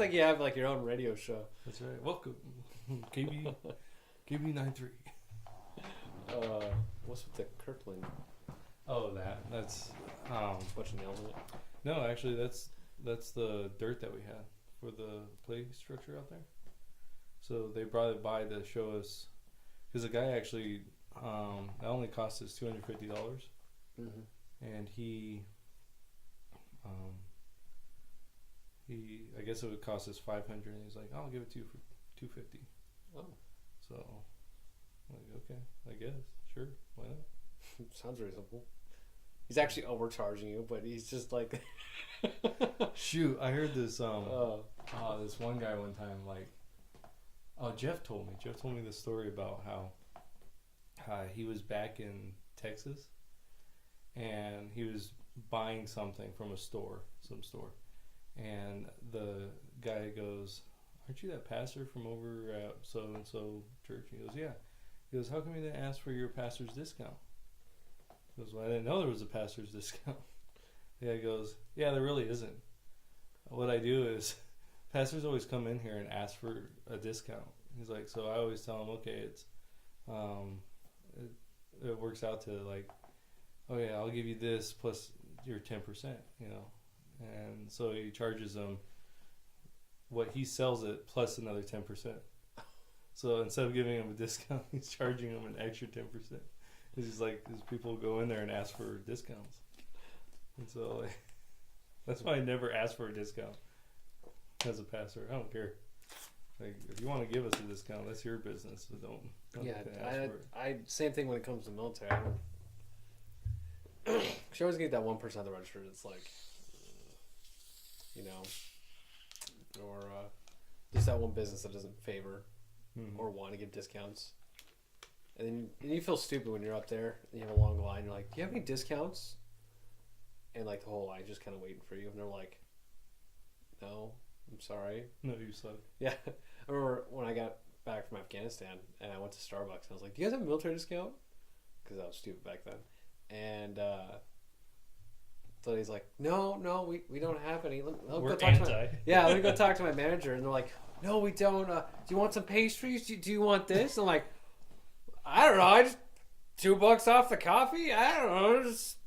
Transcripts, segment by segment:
like you have like your own radio show. That's right. Welcome, KB 93. What's with the Kirkland? Oh, that's Bunch of nails in it. no, actually that's the dirt that we had for the play structure out there. So they brought it by to show us, because the guy actually that only cost us $250, and he I guess it would cost us $500, and he's like, I'll give it to you for $250. Oh, so I'm like, okay, I guess, sure, why not? sounds reasonable. He's actually overcharging you, but he's just like, shoot, I heard this this one guy one time, like, Jeff told me this story about how he was back in Texas and he was buying something from some store, and the guy goes, aren't you that pastor from over at so and so church? He goes, yeah. He goes, how come you didn't ask for your pastor's discount? He goes, well, I didn't know there was a pastor's discount. The guy goes, yeah, there really isn't. What I do is pastors always come in here and ask for a discount. He's like, so I always tell him, okay, it's it works out to like, oh yeah, I'll give you this plus your 10%, you know. And so he charges them what he sells it plus another 10%. So instead of giving him a discount, he's charging him an extra 10%. He's like, these people go in there and ask for discounts. And so like, that's why I never ask for a discount as a pastor. I don't care. Like, if you want to give us a discount, that's your business. So don't yeah, ask for it. I same thing when it comes to military. I don't. She always get that 1% of the register that's like, you know, or just that one business that doesn't favor or want to give discounts. And then you feel stupid when you're up there and you have a long line. You're like, do you have any discounts? And like the whole line just kind of waiting for you. And they're like, no, I'm sorry. No, you suck. Yeah. I remember when I got back from Afghanistan and I went to Starbucks. And I was like, do you guys have a military discount? Because I was stupid back then. And so he's like, no, we don't have any. We're anti. Let me go talk to my manager. And they're like, no, we don't. Do you want some pastries? Do you want this? I'm like, I don't know. I just $2 off the coffee. I don't know. Just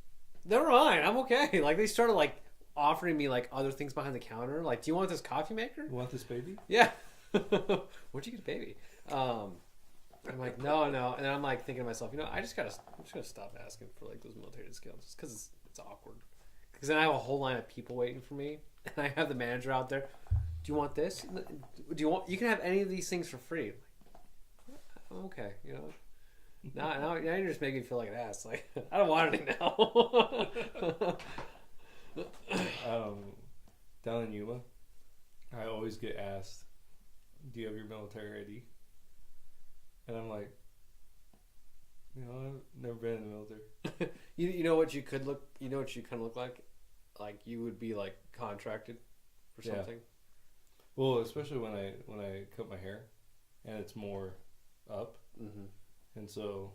never mind. I'm okay. Like they started like offering me like other things behind the counter. Like, do you want this coffee maker? You want this baby? Yeah. Where'd you get a baby? I'm like, no. And then I'm like thinking to myself, you know, I'm just gonna stop asking for like those military discounts just because it's awkward. Because then I have a whole line of people waiting for me, and I have the manager out there. Do you want this? Do you want? You can have any of these things for free. I'm okay, you know. Now you're just making me feel like an ass. Like I don't want any now. Down in Yuma, I always get asked, "Do you have your military ID?" And I'm like, you know, I've never been in the military. You know what you could look. You know what you kind of look like. Like you would be like contracted for something. Yeah. Well, especially when I cut my hair, and it's more up. Mm-hmm. And so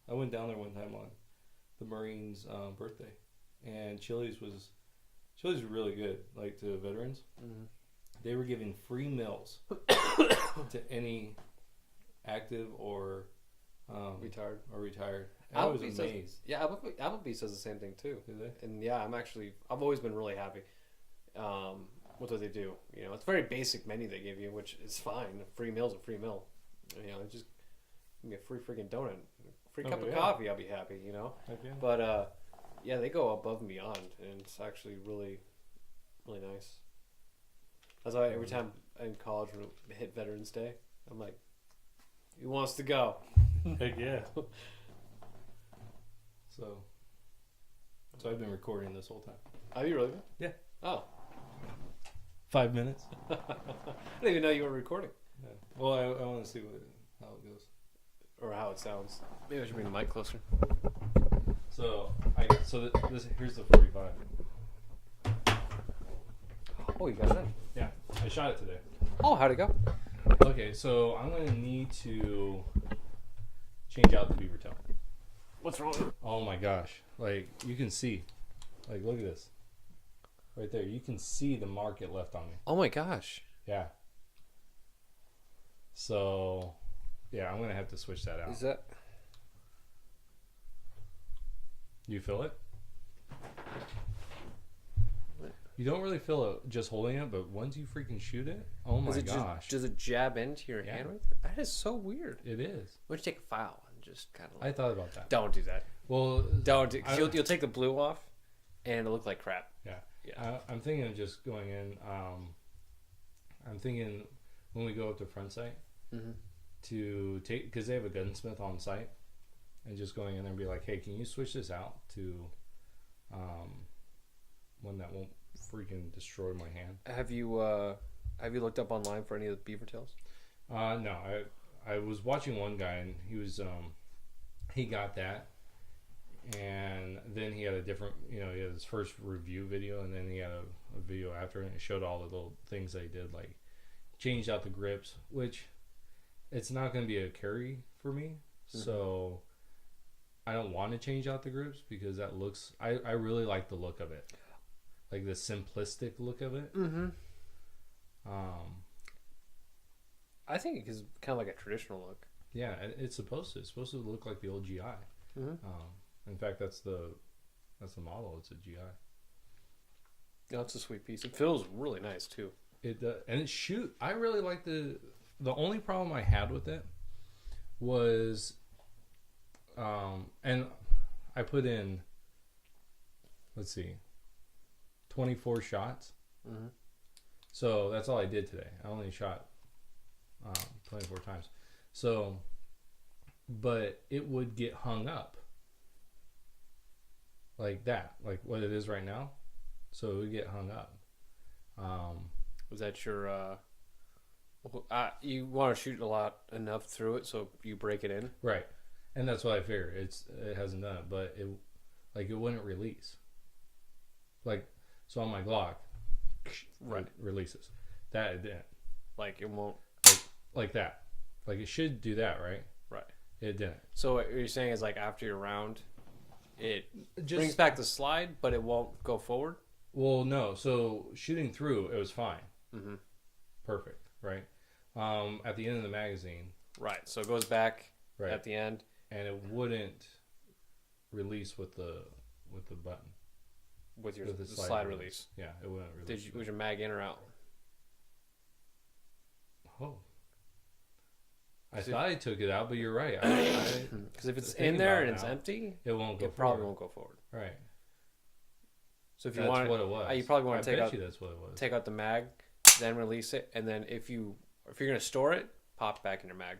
I went down there one time on the Marines' birthday, and Chili's was really good, like to veterans. Mm-hmm. They were giving free meals to any active or retired. I was amazed. Applebee's does the same thing too. Do they? And yeah, I've always been really happy with what they do. You know, it's a very basic menu they give you, which is fine. A free meal's a free meal. You know, just give me a free freaking donut, free cup of coffee, I'll be happy. You know. Okay. But yeah, they go above and beyond, and it's actually really, really nice. That's why every time in college when it hit Veterans Day, I'm like, who wants to go? Heck yeah. So I've been recording this whole time. Have you really? Yeah. Oh. 5 minutes. I didn't even know you were recording. Yeah. Well, I want to see how it goes. Or how it sounds. Maybe I should bring the mic closer. So here's the 45. Oh, you got that? Yeah, I shot it today. Oh, how'd it go? Okay, so I'm gonna need to change out the beaver tail. What's wrong with it? Oh my gosh! Like you can see, like look at this, right there. You can see the mark it left on me. Oh my gosh. Yeah. So, yeah, I'm gonna have to switch that out. Is that? You feel it? You don't really feel it just holding it, but once you freaking shoot it, oh my gosh. Does it jab into your hand? That is so weird. It is. Why don't you take a file and just kind of like... I thought about that. Don't do that. Well, don't. Because you'll take the blue off and it'll look like crap. Yeah. I'm thinking of just going in. I'm thinking when we go up to front sight to take, because they have a gunsmith on site, and just going in there and be like, hey, can you switch this out to one that won't freaking destroy my hand? Have you looked up online for any of the beaver tails? No, I was watching one guy, and he was he got that, and then he had a different, he had his first review video, and then he had a video after, and it showed all the little things they did, like changed out the grips, which it's not going to be a carry for me, so I don't want to change out the grips because that looks, I really like the look of it, like the simplistic look of it. I think it's kind of like a traditional look. Yeah, it's supposed to look like the old GI. In fact, that's the model. It's a GI. Yeah, it's a sweet piece. It feels really nice too. And it shoot. I really like the only problem I had with it was, and I put in, let's see, 24 shots. So that's all I did today. I only shot 24 times. So, but it would get hung up like that, like what it is right now. So it would get hung up. Was that your you want to shoot a lot enough through it so you break it in? Right. And that's what I figured. It hasn't done it, but it wouldn't release. Like, so on my Glock, right, it releases. That it didn't. Like it won't. Like that. Like it should do that, right? Right. It didn't. So what you're saying is, like, after your round, it just brings back the slide, but it won't go forward? Well, no. So shooting through, it was fine. Perfect, right? At the end of the magazine. Right. So it goes back at the end. And it wouldn't release with the button. With the slide release. Yeah, it wouldn't release. Was your mag in or out? Oh. I thought I took it out, but you're right. Because if it's in there and it's empty, it won't go. It probably won't go forward. Right. So if you want, what it was. You probably want to take out. That's what it was. Take out the mag, then release it, and then if you're gonna store it, pop it back in your mag.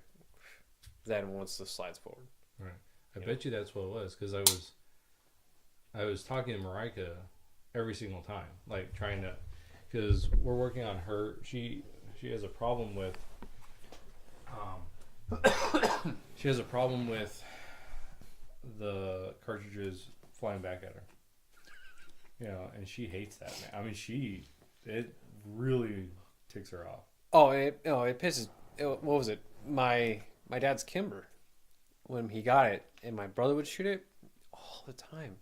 Then once the slides forward. Right. I bet you that's what it was, because I was talking to Marika every single time, like trying to, because we're working on her. She has a problem with. She has a problem with the cartridges flying back at her. And she hates that, man. I mean, it really ticks her off. Oh, it pisses. What was it? My dad's Kimber, when he got it, and my brother would shoot it all the time.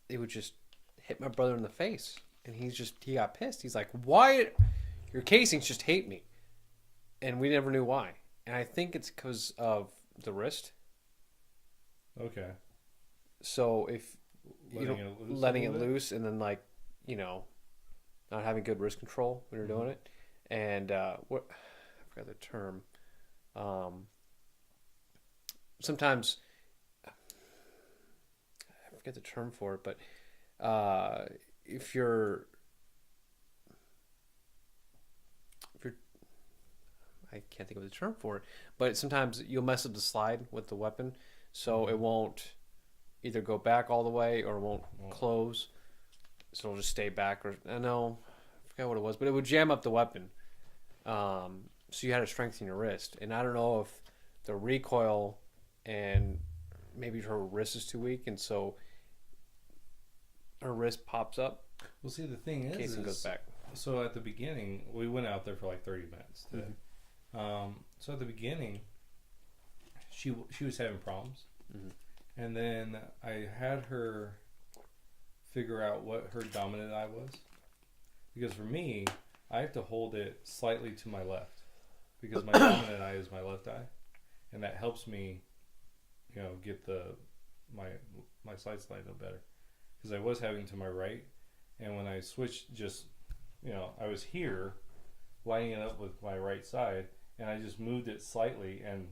It would just hit my brother in the face, and he got pissed. He's like, "Why? Your casings just hate me," and we never knew why. And I think it's because of the wrist. Okay. So if letting it loose, and then not having good wrist control when you're doing it, and I forgot the term. Sometimes I forget the term for it, but if you're I can't think of the term for it, but sometimes you'll mess up the slide with the weapon, so it won't either go back all the way or it won't close, so it'll just stay back. Or I forgot what it was, but it would jam up the weapon. So you had to strengthen your wrist, and I don't know if the recoil and maybe her wrist is too weak, and so her wrist pops up. Well, see, the thing is, casing goes back. So at the beginning, we went out there for like 30 minutes today. So at the beginning, she was having problems, and then I had her figure out what her dominant eye was, because for me, I have to hold it slightly to my left because my dominant eye is my left eye, and that helps me, get my sight slide a little better. Because I was having to my right, and when I switched, just I was here, lining it up with my right side, and I just moved it slightly, and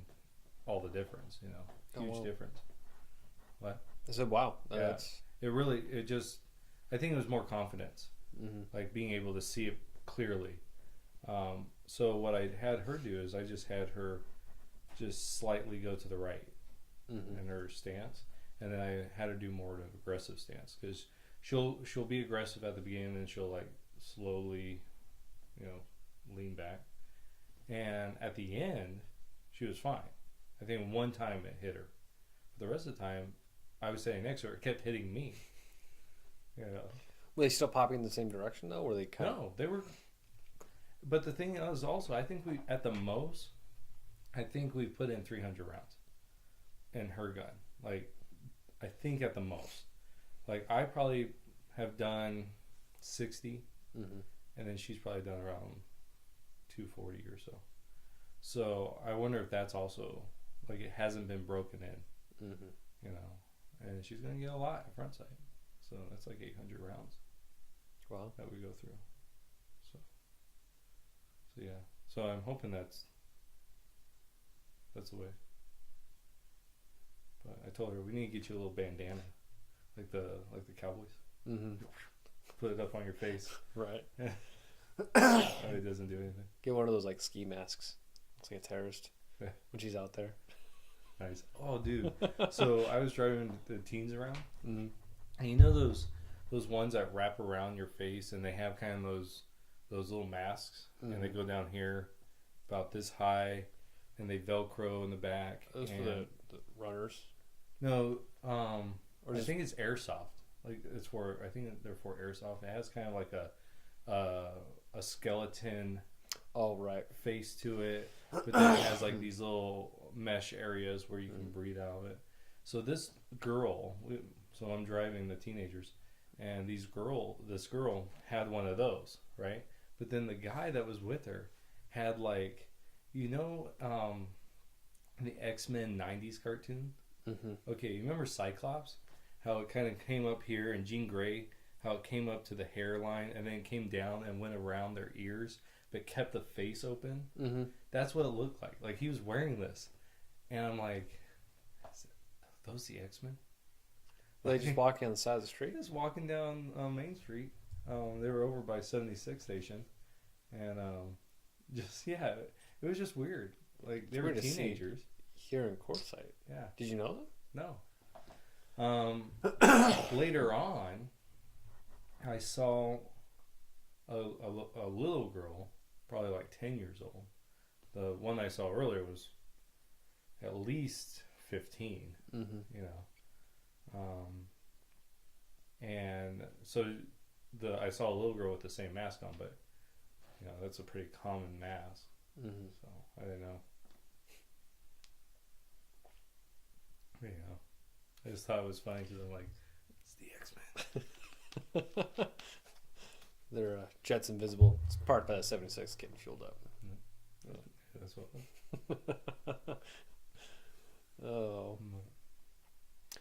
all the difference, huge difference. What? I said, wow. Yeah. I think it was more confidence, like being able to see it clearly. So what I had her do is I just had her just slightly go to the right in her stance, and then I had her do more of an aggressive stance, because she'll be aggressive at the beginning, and then she'll like slowly, lean back, and at the end she was fine. I think one time it hit her, but the rest of the time I was standing next to her, it kept hitting me. Were they still popping in the same direction though? Were they kind No, they were. But the thing is also, I think we put in 300 rounds in her gun. Like, I think at the most. Like, I probably have done 60, and then she's probably done around 240 or so. So I wonder if that's also, like, it hasn't been broken in, and she's going to get a lot at front sight. So that's like 800 rounds. Wow. That we go through. So yeah. So I'm hoping that's the way. But I told her we need to get you a little bandana, like the Cowboys. Put it up on your face. Right. It doesn't do anything. Get one of those like ski masks. Looks like a terrorist when she's out there. Nice. Oh, dude. So I was driving the teens around, and those ones that wrap around your face, and they have kind of those little masks, and they go down here about this high, and they Velcro in the back. Those for the runners? No, I think it's airsoft. Like I think they're for airsoft. It has kind of like a skeleton. Oh, right. Face to it, but then it has like these little mesh areas where you can breathe out of it. So this girl, so I'm driving the teenagers, and this girl had one of those, right? But then the guy that was with her had like, the X-Men 90s cartoon? Okay, you remember Cyclops? How it kind of came up here, and Jean Grey, how it came up to the hairline, and then it came down and went around their ears, but kept the face open? That's what it looked like. Like, he was wearing this. And I'm like, are those the X-Men? Were they just walking on the side of the street? Just walking down Main Street. They were over by 76 station, and it was just weird. Like, they were teenagers here in Quartzsite. Yeah. Did you know that? No. Later on, I saw a little girl, probably like 10 years old. The one I saw earlier was at least 15. And so I saw a little girl with the same mask on, but that's a pretty common mask. So I didn't know. I just thought it was funny because I'm like, it's the X-Men. Their jet's invisible. It's parked by the 76 getting fueled up. Yeah, that's what. Oh.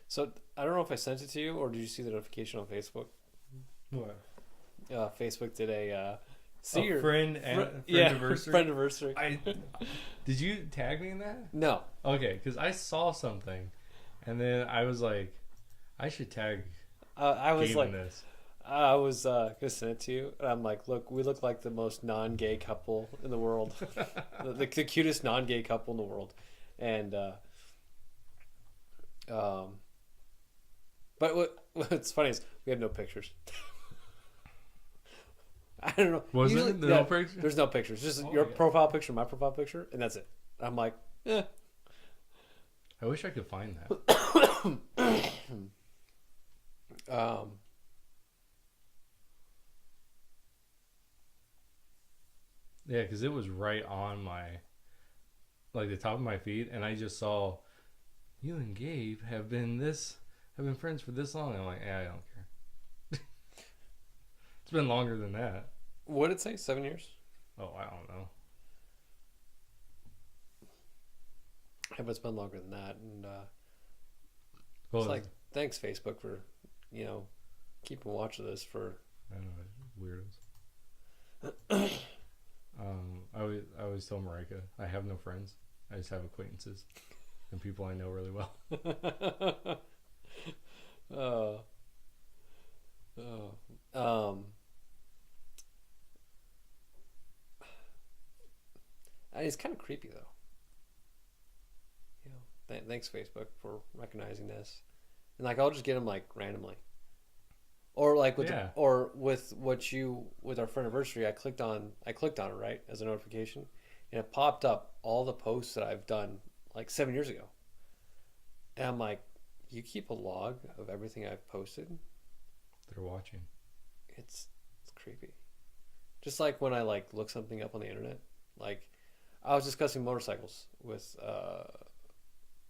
So I don't know if I sent it to you, or did you see the notification on Facebook? What? Facebook did a friend anniversary. Friend anniversary. Did you tag me in that? No. Okay, because I saw something, and then I was like, I should tag. I was like, this. I was gonna send it to you, and I'm like, look, we look like the most non-gay couple in the world, the cutest non-gay couple in the world, and but what's funny is we have no pictures. I don't know. Wasn't there no pictures? There's no pictures. Just your profile picture, my profile picture, and that's it. I'm like, I wish I could find that. Yeah, because it was right on the top of my feed, and I just saw you and Gabe have been friends for this long. And I'm like, I don't care. It's been longer than that. What did it say? 7 years? Oh, I don't know. Yeah, but it's been longer than that. And Well, it's like, thanks, Facebook, for, keeping watch of this for... I don't know, weirdos. I always tell Marika, I have no friends. I just have acquaintances and people I know really well. It's kind of creepy, though. Thanks, Facebook, for recognizing this. And like, I'll just get them like randomly, or like with with our friend anniversary. I clicked on it, right, as a notification, and it popped up all the posts that I've done like 7 years ago. And I'm like, you keep a log of everything I've posted? They're watching. It's creepy. Just like when I like look something up on the internet, like I was discussing motorcycles with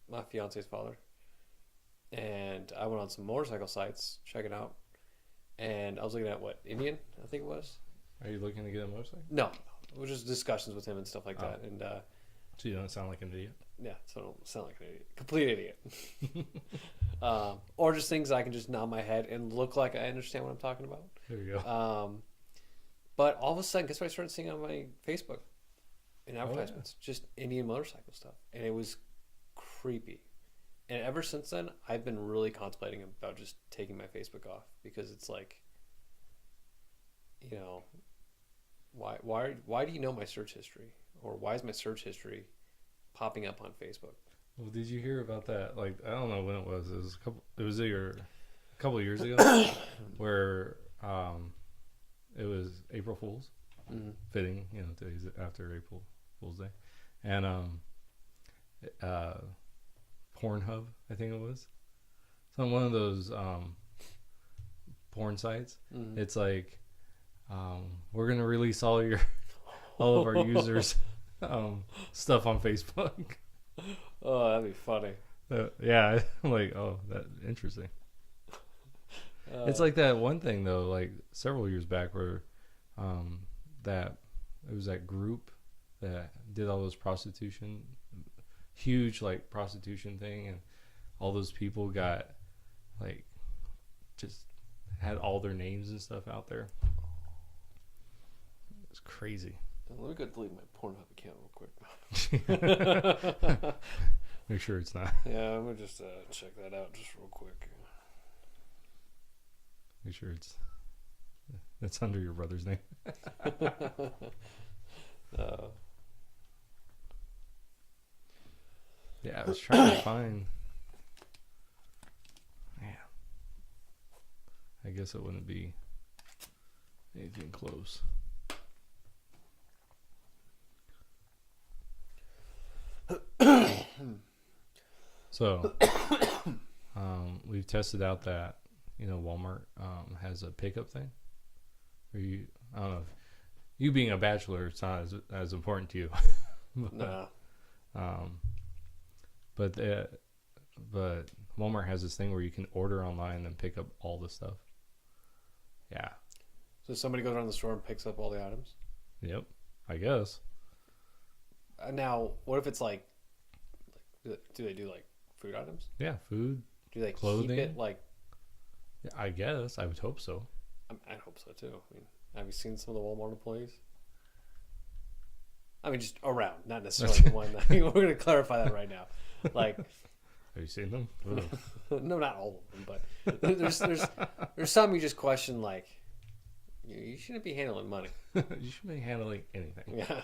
my fiance's father, and I went on some motorcycle sites, checking out, and I was looking at what, Indian, I think it was. Are you looking to get a motorcycle? No, it was just discussions with him and stuff like that. And so you don't sound like an idiot. Yeah, so I don't sound like an idiot, complete idiot. Or just things I can just nod my head and look like I understand what I'm talking about. There you go. But all of a sudden, guess what I started seeing on my Facebook in advertisements? Just Indian motorcycle stuff, and it was creepy. And ever since then, I've been really contemplating about just taking my Facebook off, because it's like, why do you know my search history, or why is my search history popping up on Facebook? Well, did you hear about that? Like, I don't know when it was. It was a couple of years ago, where it was April Fool's, fitting, days after April Fool's Day, and Pornhub, I think it was. It's on one of those porn sites. It's like, we're gonna release all of our users stuff on Facebook. Oh, that'd be funny. Yeah, I'm like, oh, that's interesting. It's like that one thing though, like several years back, where that it was that group that did all those huge like prostitution thing, and all those people got like just had all their names and stuff out there. It's crazy. Let me go delete my Pornhub account real quick. Make sure it's not. Yeah, I'm gonna just check that out just real quick. Make sure it's under your brother's name. Yeah, I was trying to find. Man, I guess it wouldn't be anything close. So, we've tested out that Walmart has a pickup thing. I don't know. You being a bachelor, it's not as important to you. No. But Walmart has this thing where you can order online and pick up all the stuff. Yeah. So somebody goes around the store and picks up all the items? Yep, I guess. Now, what if it's like do they do like food items? Yeah, food. Do they clothing? Keep it like? Yeah, I guess. I would hope so. I hope so too. I mean, have you seen some of the Walmart employees? I mean, just around, not necessarily the one. We're going to clarify that right now. Like, have you seen them? No, not all of them, but there's some you just question, like, you shouldn't be handling money. You shouldn't be handling anything. Yeah.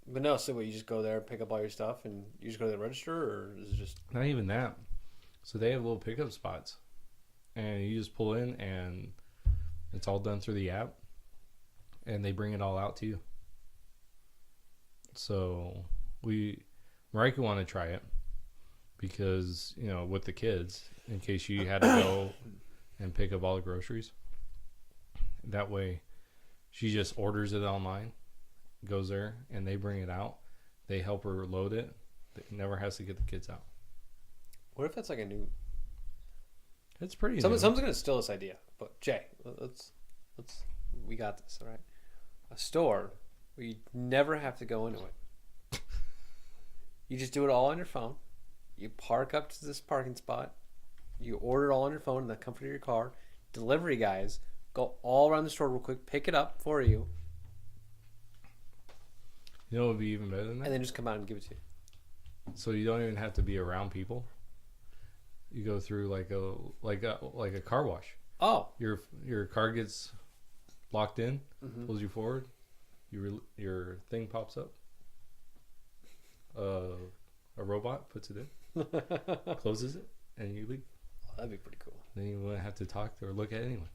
But no, so what, you just go there and pick up all your stuff, and you just go to the register, or is it just... Not even that. So they have little pickup spots, and you just pull in, and it's all done through the app, and they bring it all out to you. So Marika wanted to try it because, with the kids, in case you had to go and pick up all the groceries. That way, she just orders it online, goes there, and they bring it out. They help her load it. It never has to get the kids out. What if that's like a new... It's pretty new. Someone's going to steal this idea. but Jay, we got this, all right? A store where you never have to go into it. You just do it all on your phone. You park up to this parking spot. You order it all on your phone in the comfort of your car. Delivery guys go all around the store real quick, pick it up for you. You know what would be even better than that? And then just come out and give it to you. So you don't even have to be around people. You go through like a car wash. Oh. Your car gets locked in, pulls you forward, your thing pops up. A robot puts it in, closes it, and you leave. Oh, that'd be pretty cool. Then you wouldn't have to talk or look at anyone.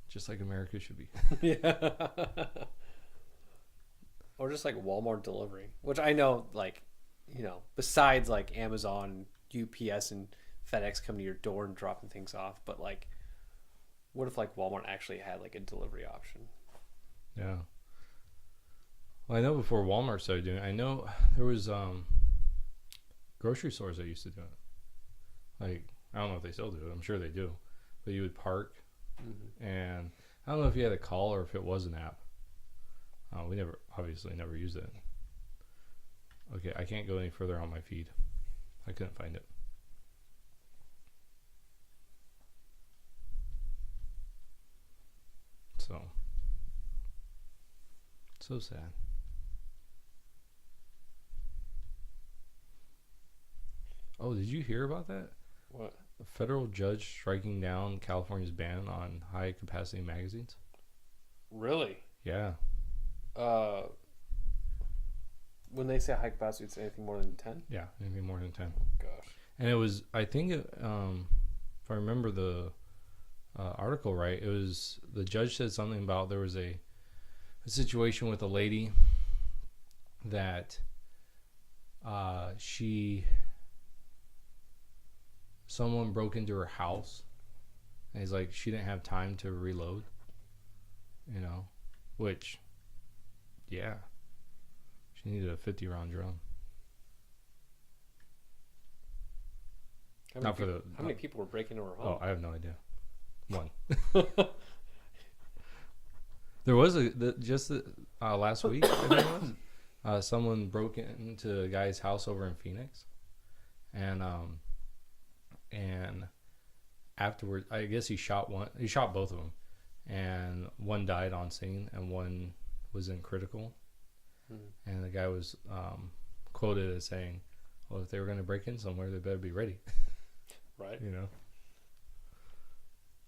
Just like America should be. Yeah. Or just like Walmart delivery, which I know, like, you know, besides like Amazon, UPS, and FedEx coming to your door and dropping things off, but like, what if like Walmart actually had like a delivery option? Yeah. Well, I know before Walmart started doing it, I know there was grocery stores that used to do it. Like, I don't know if they still do it. I'm sure they do. But you would park, and I don't know if you had a call or if it was an app. We obviously never used it. Okay, I can't go any further on my feed. I couldn't find it. So sad. Oh, did you hear about that? What? A federal judge striking down California's ban on high capacity magazines. Really? Yeah. When they say high capacity, it's anything more than 10? Yeah, anything more than 10. Oh, gosh. And it was, I think, if I remember the article right, it was the judge said something about there was a situation with a lady that someone broke into her house, and he's like, she didn't have time to reload, you know, which, yeah, she needed a 50-round drum. How many people were breaking into her home? Oh, I have no idea. One. There was last week, I think it was, someone broke into a guy's house over in Phoenix, and afterwards, I guess he shot both of them, and one died on scene and one was in critical. And the guy was quoted as saying, well, if they were going to break in somewhere, they better be ready. Right. You know?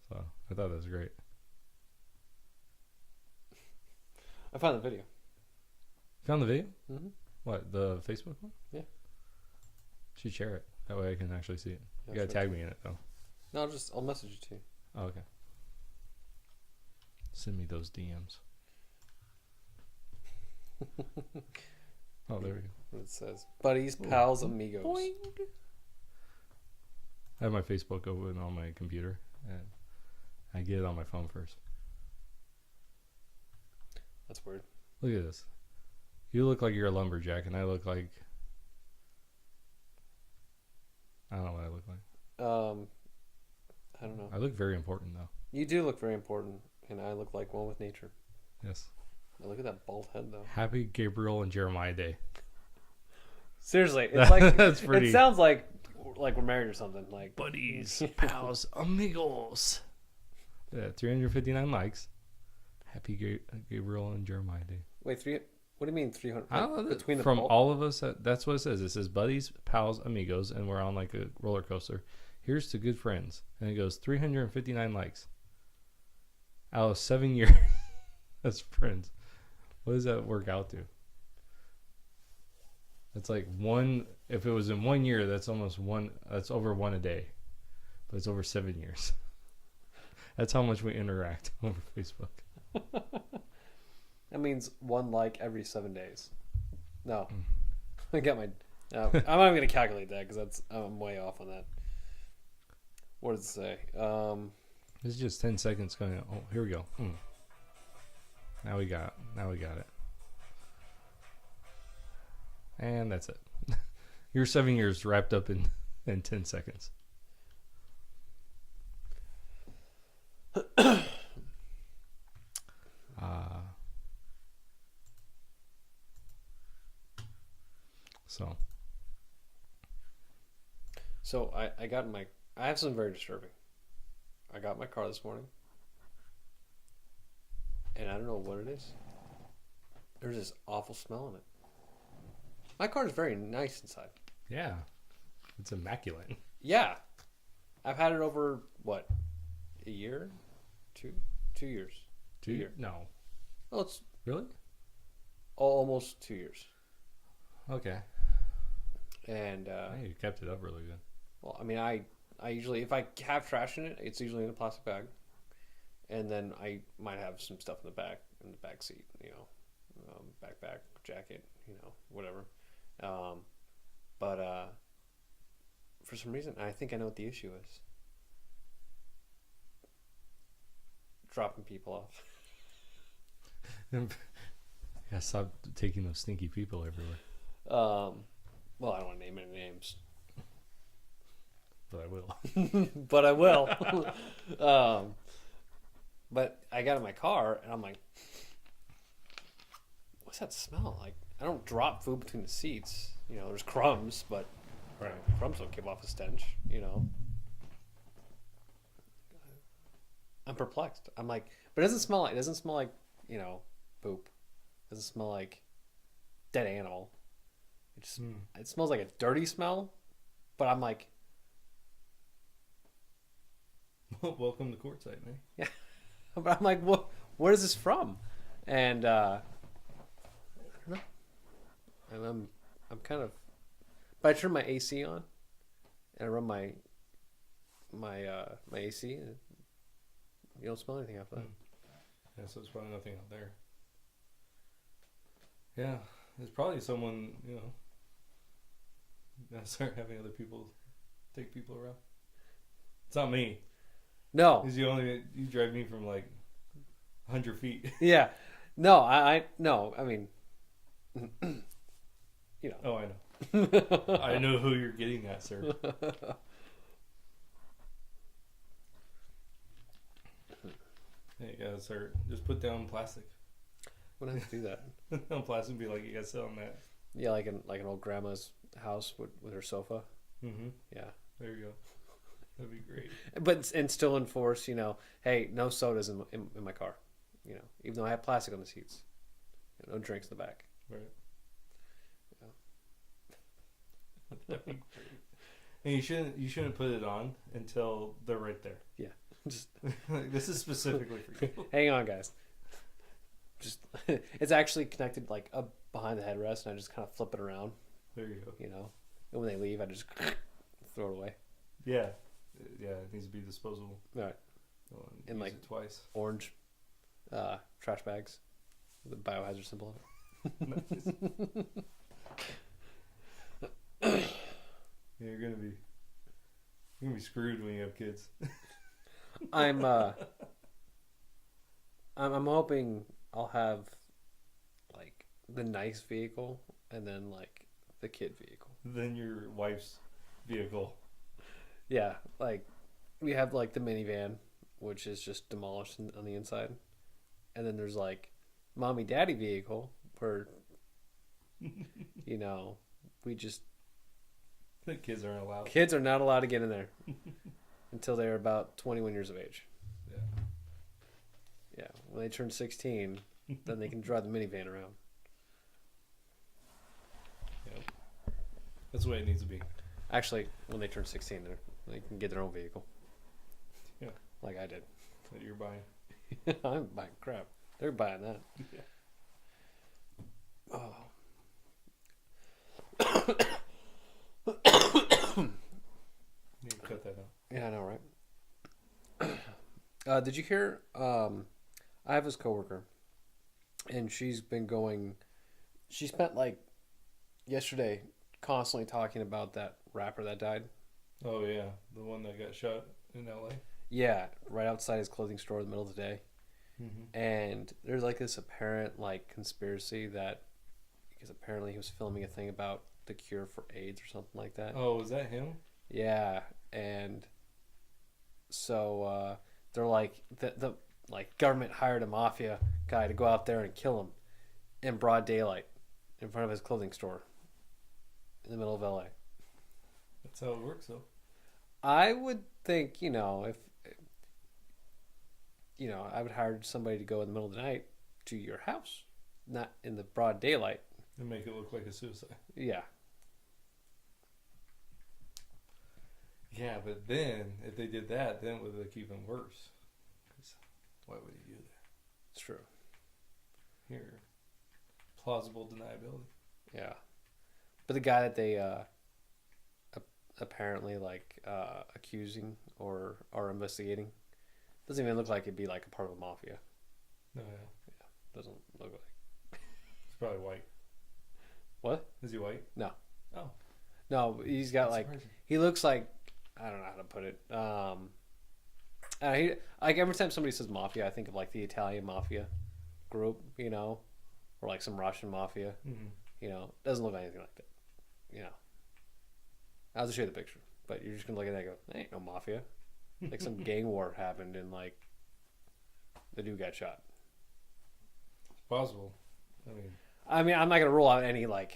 So I thought that was great. I found the video. Found the video? Mm-hmm. What, the Facebook one? Yeah. Should share it. That way I can actually see it. Yeah, You gotta tag me in it, though. No, I'll message it to you. Oh, okay. Send me those DMs. Oh, there we go. What it says. Buddies, pals, amigos. Boing. I have my Facebook open on my computer, and I get it on my phone first. That's weird. Look at this. You look like you're a lumberjack, and I look like... I don't know what I look like. I don't know. I look very important, though. You do look very important, and I look like one with nature. Yes. Now look at that bald head, though. Happy Gabriel and Jeremiah Day. Seriously, it's like That's pretty. It sounds like we're married or something. Like buddies, pals, amigos. Yeah, 359 likes. Happy Gabriel and Jeremiah Day. Wait, what do you mean 300? I don't know. Between the from all of us, that's what it says. It says buddies, pals, amigos, and we're on like a roller coaster. Here's to good friends, and it goes 359 likes out of 7 years as friends. What does that work out to? It's like one. If it was in 1 year, that's almost one. That's over one a day, but it's over 7 years. That's how much we interact over Facebook. That means one like every 7 days. No, I got my. I'm not even gonna calculate that because I'm way off on that. What does it say? This is just 10 seconds going. Oh, here we go. Now we got it. And that's it. Your 7 years wrapped up in 10 seconds. So I got in my. I have something very disturbing. I got in my car this morning, and I don't know what it is. There's this awful smell in it. My car is very nice inside. Yeah, it's immaculate. Yeah, I've had it over what, a year, 2 years. 2 years? No. Oh, it's really almost 2 years. Okay. And hey, you kept it up really good. well, I mean, I usually, if I have trash in it, it's usually in a plastic bag, and then I might have some stuff in the back seat, backpack, jacket, whatever. But for some reason, I think I know what the issue is. Dropping people off. Yeah, stop taking those stinky people everywhere. Well, I don't want to name any names. But I will. But I will. But I got in my car and I'm like, what's that smell? Like, I don't drop food between the seats. There's crumbs, but Right. crumbs don't give off a stench, I'm perplexed. I'm like, but it doesn't smell like, poop. It doesn't smell like dead animal. It smells like a dirty smell, but I'm like, welcome to courtside, man. yeah. But I'm like, what is this from? And I don't know. And I'm kind of, but I turn my AC on and I run my AC and you don't smell anything after that. Yeah, so it's probably nothing out there. Yeah, there's probably someone, that start having other people take people around. It's not me. No. Because you drive me from like 100 feet. Yeah. No, no, I mean, Oh, I know. I know who you're getting at, sir. Hey, you gotta start. Just put down plastic. When I do that. On plastic, be like, you gotta sit on that. Yeah, like an old grandma's house with her sofa. Mm-hmm. Yeah. There you go. That'd be great. But and still enforce, hey, no sodas in my car. Even though I have plastic on the seats. No drinks in the back. Right. That'd be great. And you shouldn't put it on until they're right there. Yeah. Just like, this is specifically for you. Hang on, guys. Just it's actually connected like up behind the headrest, and I just kind of flip it around. There you go. And when they leave, I just throw it away. Yeah, it needs to be disposable. All right. And like it twice. Orange trash bags with the biohazard symbol on it. Yeah, you're gonna be screwed when you have kids. I'm hoping I'll have like the nice vehicle and then like the kid vehicle. Then your wife's vehicle. Yeah, like we have like the minivan, which is just demolished on the inside, and then there's like mommy daddy vehicle where we just the kids aren't allowed. Kids are not allowed to get in there until they're about 21 years of age. Yeah. Yeah, when they turn 16, then they can drive the minivan around. Yep. That's the way it needs to be. Actually, when they turn 16, they can get their own vehicle. Yeah. Like I did. That you're buying. I'm buying crap. They're buying that. Yeah. Oh. You need to cut that out. Yeah, I know, right? Did you hear? I have this coworker, and she's been going. She spent like yesterday constantly talking about that rapper that died. Oh yeah, the one that got shot in L.A. Yeah, right outside his clothing store in the middle of the day. Mm-hmm. And there's like this apparent like conspiracy that because apparently he was filming a thing about the cure for AIDS or something like that. Oh, was that him? Yeah, and so they're like the like government hired a mafia guy to go out there and kill him in broad daylight in front of his clothing store. in the middle of LA. That's how it works, though. I would think, if I would hire somebody to go in the middle of the night to your house, not in the broad daylight. And make it look like a suicide. Yeah. Yeah, but then, if they did that, then it would look even worse. 'Cause why would he do that? It's true. Here. Plausible deniability. Yeah. But the guy that they apparently accusing or are investigating doesn't even look like it'd be like a part of the mafia. No, yeah. Doesn't look like. He's probably white. What? Is he white? No. Oh. No, he's got he looks like, I don't know how to put it. Every time somebody says mafia, I think of like the Italian mafia group, or like some Russian mafia. Mm-hmm. Doesn't look anything like that. I'll just show you the picture, but you're just gonna look at that and go, "There ain't no mafia." Like some gang war happened and like the dude got shot. It's possible. I'm not gonna rule out any Yeah,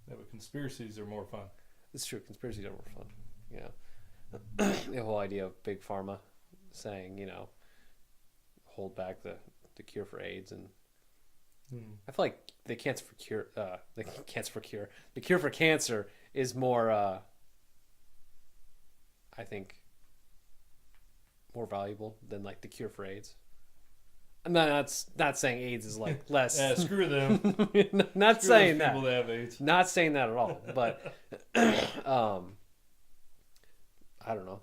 but conspiracies are more fun. It's true. Conspiracies are more fun. The whole idea of big pharma saying, hold back the cure for AIDS, and I feel like the cure for cancer is more, I think, more valuable than like the cure for AIDS. I'm not saying AIDS is like less. Yeah, screw them. Not screw saying those that. people that have AIDS. Not saying that at all. But I don't know.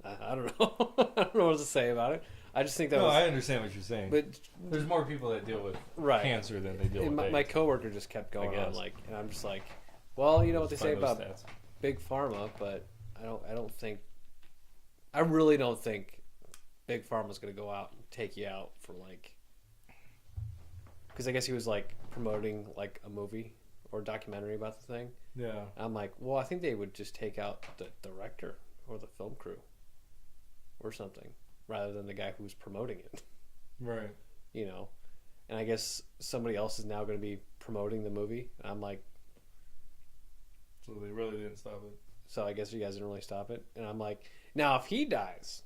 I don't know. I don't know what to say about it. I just think that. I understand what you're saying. But there's more people that deal with cancer than they deal with AIDS. My coworker just kept going on and I'm just like, well, you know what they say about big pharma, but I really don't think big pharma's going to go out and take you out for because I guess he was promoting a movie or a documentary about the thing. Yeah. I'm like, well, I think they would just take out the director or the film crew or something rather than the guy who's promoting it. Right. And I guess somebody else is now going to be promoting the movie. And I'm like, so they really didn't stop it. So I guess you guys didn't really stop it. And I'm like, now if he dies,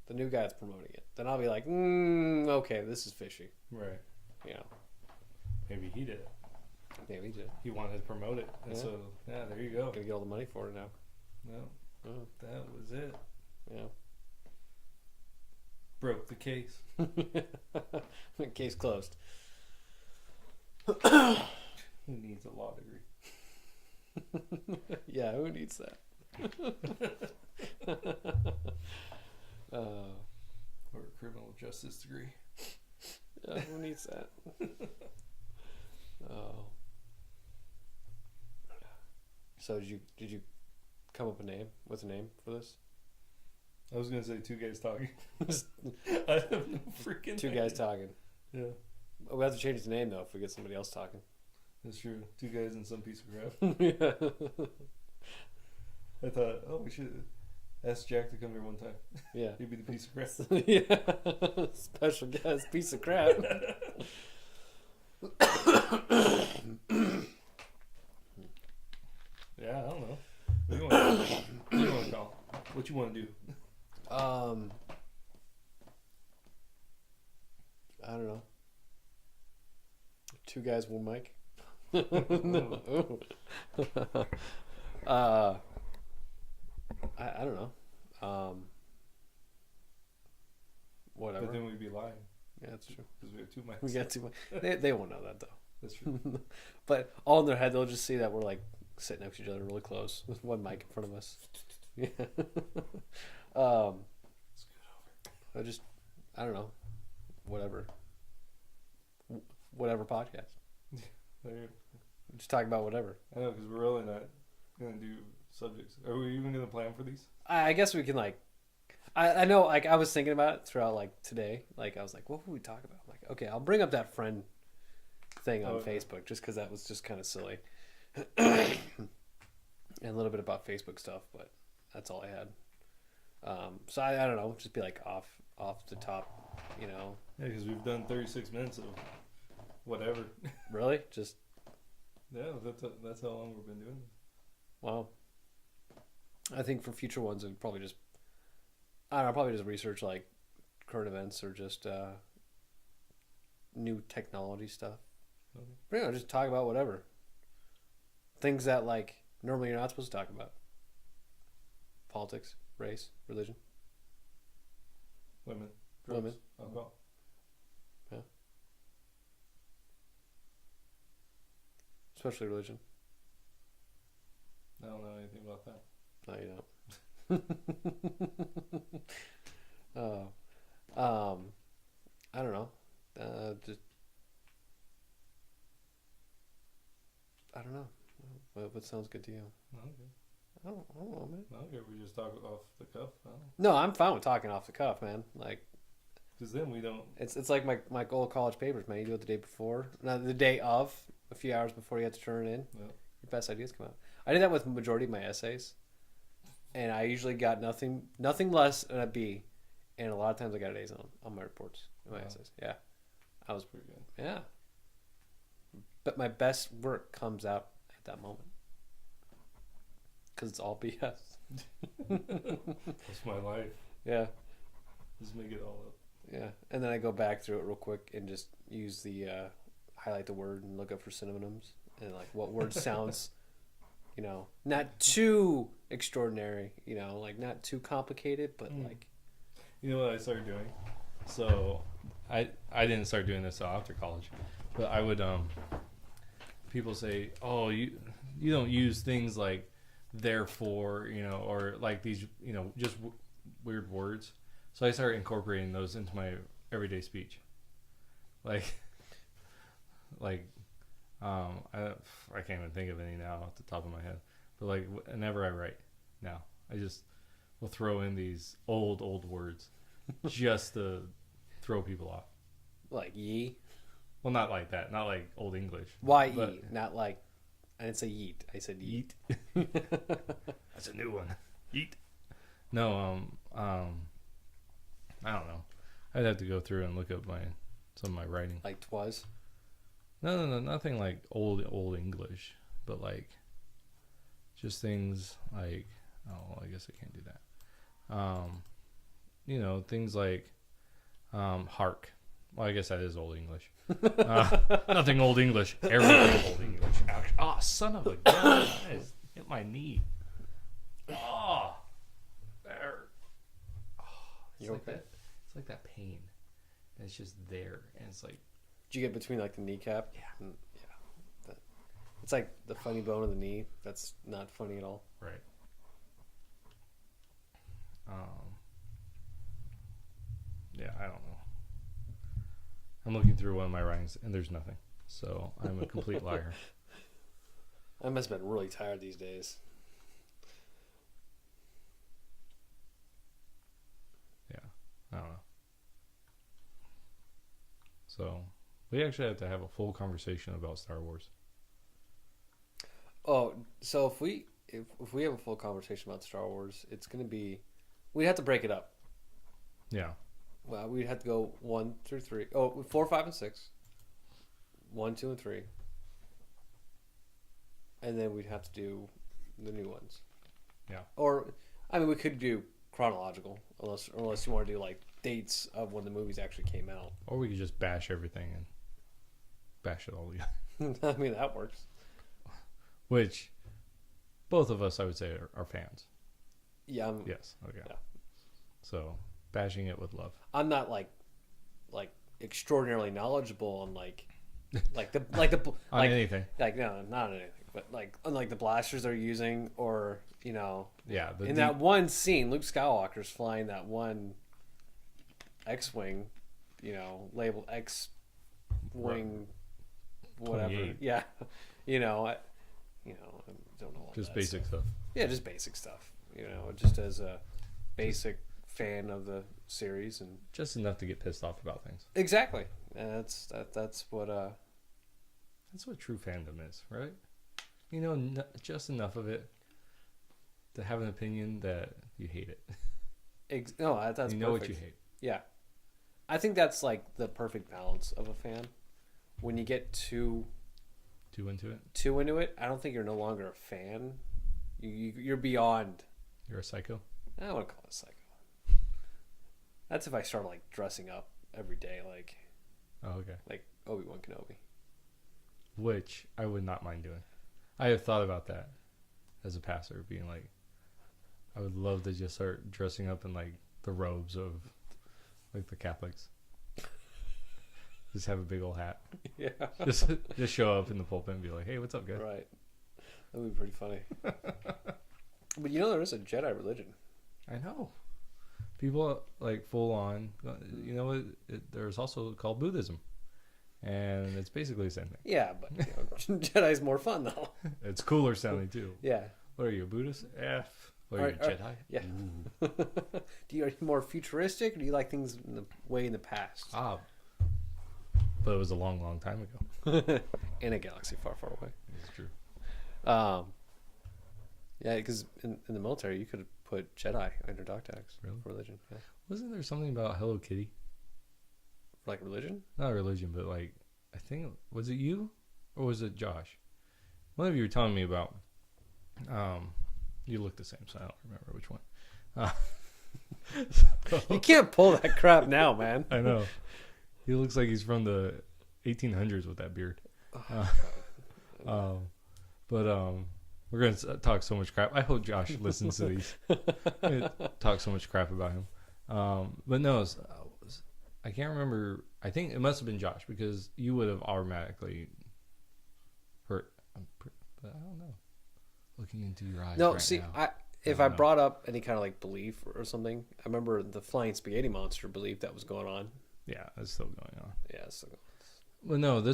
the new guy's promoting it, then I'll be like, okay, this is fishy. Right. Maybe he did it. Maybe he did. He wanted to promote it. And so, there you go. Gonna get all the money for it now. No. That was it. Yeah. Broke the case. Case closed. Who needs a law degree? Yeah, who needs that? Or a criminal justice degree. Yeah, who needs that? Oh. So did you come up with a name for this? I was gonna say two guys talking. I have no freaking two guys talking. Yeah. We have to change the name though if we get somebody else talking. That's true. Two guys and some piece of crap. Yeah. I thought, we should ask Jack to come here one time. Yeah. He'd be the piece of crap. Yeah. Special guest piece of crap. Yeah, I don't know. What do you want to call? What you want to do? I don't know. Two guys, one mic. No. I don't know. Whatever. But then we'd be lying. Yeah, that's true. Because we have two mics. We got two mics. They won't know that though. That's true. But all in their head, they'll just see that we're sitting next to each other really close with one mic in front of us. Yeah. I don't know. Whatever podcast. Just talk about whatever. I know, because we're really not going to do subjects. Are we even going to plan for these? I guess we can I know I was thinking about it throughout today. I was like, what would we talk about? I'm like, okay, I'll bring up that friend thing on Facebook just because that was just kind of silly. And a little bit about Facebook stuff, but that's all I had. So I don't know, just be off the top You know. Yeah, because we've done 36 minutes of whatever. Really? Just. Yeah, that's how long we've been doing this. Wow. I think for future ones, it'd probably just. I don't know. Probably just research like current events or just new technology stuff. Okay. But, you know, just talk about whatever. Things that like normally you're not supposed to talk about. Politics, race, religion. Women. Drugs, Women. alcohol. Yeah. Especially religion. I don't know anything about that. No, you don't. I don't know. Just I don't know. What sounds good to you? Okay. I don't know, man. Okay, we just talk off the cuff. No, I'm fine with talking off the cuff, man. Like, because then we don't. It's like my old college papers, man. You do it the day before, not the day of, a few hours before you have to turn it in. Yeah. Your best ideas come out. I did that with the majority of my essays, and I usually got nothing less than a B, and a lot of times I got A's on my reports, my essays. Yeah, I was Pretty good. Yeah, but my best work comes out at that moment because it's all BS. That's my life. Yeah. Just make it all up. Yeah, and then I go back through it real quick and just use the highlight the word and look up for synonyms and like what word sounds, you know, not too extraordinary, you know, like not too complicated, but like. You know what I started doing? So, I didn't start doing this after college, but I would people say, oh, you don't use things like therefore, you know, or like these, you know, just weird words. So I started incorporating those into my everyday speech. I can't even think of any now off the top of my head. But like whenever I write now, I just will throw in these old words just to throw people off. Like ye? Well, not like that. Not like Old English. Y-E, not like, I didn't say yeet. I said yeet. That's a new one. Yeet. No, I don't know. I'd have to go through and look up some of my writing. Like twas? No, nothing like old English, but like just things like, oh, I guess I can't do that. You know, things like hark. Well, I guess that is Old English. Nothing Old English. Everything Old English. Oh, son of a gun! That has hit my knee. Oh, there. Oh, it's You like okay? that. It's like that pain. And it's just there, and it's like. Did you get between like the kneecap? Yeah. Yeah. It's like the funny bone of the knee. That's not funny at all. Right. Yeah, I don't know. I'm looking through one of my writings, and there's nothing. So I'm a complete liar. I must have been really tired these days. Yeah, I don't know. So we actually have to have a full conversation about Star Wars. Oh, so if we have a full conversation about Star Wars, it's gonna be, we'd have to break it up. Yeah. Well, we'd have to go 1 through 3. Oh, 4, 5, and 6. 1, 2, and 3. And then we'd have to do the new ones. Yeah. Or, I mean, we could do chronological, unless you want to do like dates of when the movies actually came out. Or we could just bash everything and bash it all together. I mean, that works. Which both of us, I would say, are fans. Yeah. Yes. Okay. Yeah. So bashing it with love. I'm not like extraordinarily knowledgeable on like the On anything. Like no, not on anything, but like unlike the blasters they're using, or you know, Yeah. in that one scene, Luke Skywalker's flying that one X-wing, you know, labeled X-wing, whatever. 28. Yeah, you know, I don't know. All Just that basic stuff. Yeah, just basic stuff. You know, just as a basic fan of the series, and Just enough to get pissed off about things. exactly. And that's what That's what true fandom is, right? You know, just enough of it to have an opinion that you hate it. no, that's you know perfect. what you hate. Yeah, I think that's like the perfect balance of a fan. When you get too into it, I don't think you're no longer a fan. You're beyond. You're a psycho. I don't want to call it a psycho. That's if I start like dressing up every day, like. Oh, okay. Like Obi-Wan Kenobi. Which I would not mind doing. I have thought about that as a pastor, being like, I would love to just start dressing up in like the robes of like the Catholics. Just have a big old hat. Yeah. Just show up in the pulpit and be like, hey, what's up, guys? Right. That would be pretty funny. But you know there is a Jedi religion. I know. People like full on. You know what? There's also called Buddhism. And it's basically the same thing. Yeah, but Jedi's more fun though. It's cooler sounding too. Yeah. What are you, a Buddhist? What are you, a Jedi? Yeah. Are you more futuristic, or do you like things in the past? But it was a long, long time ago. In a galaxy far, far away. It's true. Yeah, because in the military, you could have put Jedi under dog tags. Really? For religion. Yeah. Wasn't there something about Hello Kitty? Like religion? Not religion, but like, I think, was it you? Or was it Josh? One of you were telling me about, you look the same, so I don't remember which one. You can't pull that crap now, man. I know. He looks like he's from the 1800s with that beard. But we're going to talk so much crap. I hope Josh listens to these. Talk so much crap about him. But no, I can't remember. I think it must have been Josh, because you would have automatically heard. But I don't know. Looking into your eyes. No, right see, now, if I brought up any kind of like belief or something, I remember the flying spaghetti monster belief that was going on. Yeah, it's still going on. Yeah, it's still going on. Well, no, it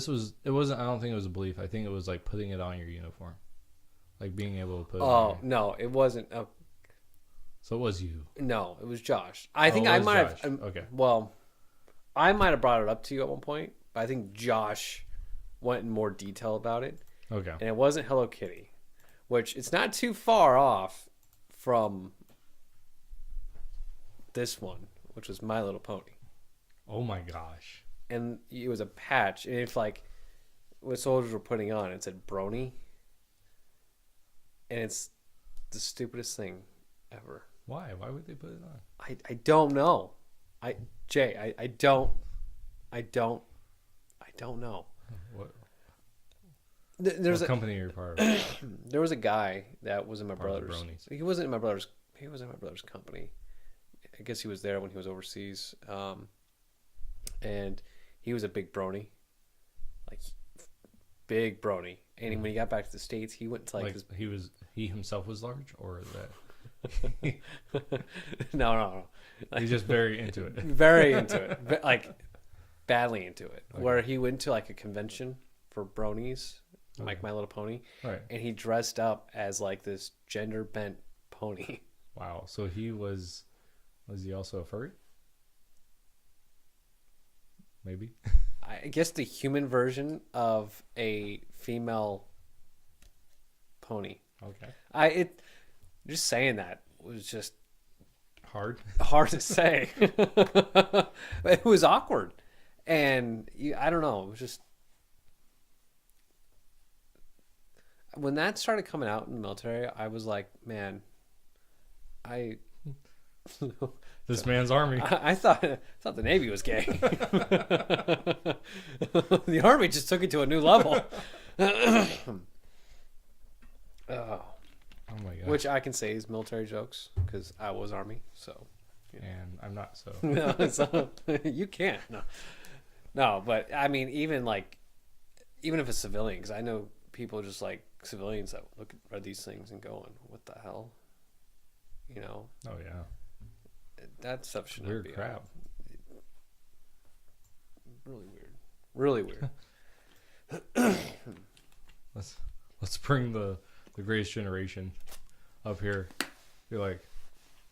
wasn't. I don't think it was a belief. I think it was like putting it on your uniform, like being able to put. No, it wasn't. So it was you. No, it was Josh. I think I might have. Okay. Well, I might have brought it up to you at one point, but I think Josh went in more detail about it. Okay. And it wasn't Hello Kitty, which it's not too far off from this one, which was My Little Pony. Oh my gosh. And it was a patch, and if like what soldiers were putting on, it said Brony, and it's the stupidest thing ever. Why would they put it on? I don't know. I don't know. What There's what company are you part of? There was a guy that was in my Part of the brother's. Bronies. He wasn't in my brother's company. I guess he was there when he was overseas. And he was a big brony, like big brony. And when he got back to the States, he went to like this... he himself was large, or that No. he's just very into it. Very into it, like badly into it. Okay. Where he went to like a convention for bronies, like Okay. My Little Pony, Right. and he dressed up as like this gender bent pony. Wow. So he was he also a furry? Maybe. I guess the human version of a female pony. Okay. Just saying that was just Hard. hard to say. It was awkward, and I don't know. It was just when that started coming out in the military, I was like, man, This man's army. I thought the Navy was gay. The Army just took it to a new level. Oh my god. Which I can say is military jokes because I was Army, so. And I'm not so. No, so you can't. No, but I mean, even if it's civilian, because I know people just like civilians that read these things and going, "What the hell?" You know. Oh yeah. That stuff should Weird not be crap. Really weird. Really weird. Let's bring the greatest generation up here. You're like,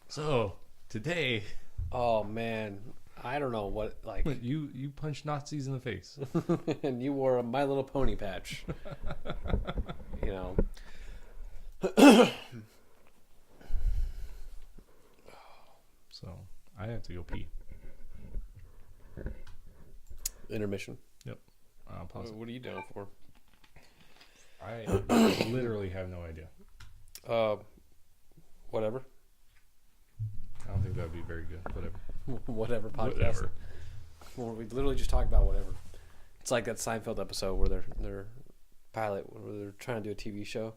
so today. Oh man, I don't know what like. You punched Nazis in the face. And you wore a My Little Pony patch. You know. So I have to go pee. Intermission. Yep. Pause. What are you doing for? I literally have no idea. Whatever. I don't think that would be very good. Whatever. Whatever podcast. Whatever. Well, we literally just talked about whatever. It's like that Seinfeld episode where their pilot, where they're trying to do a TV show,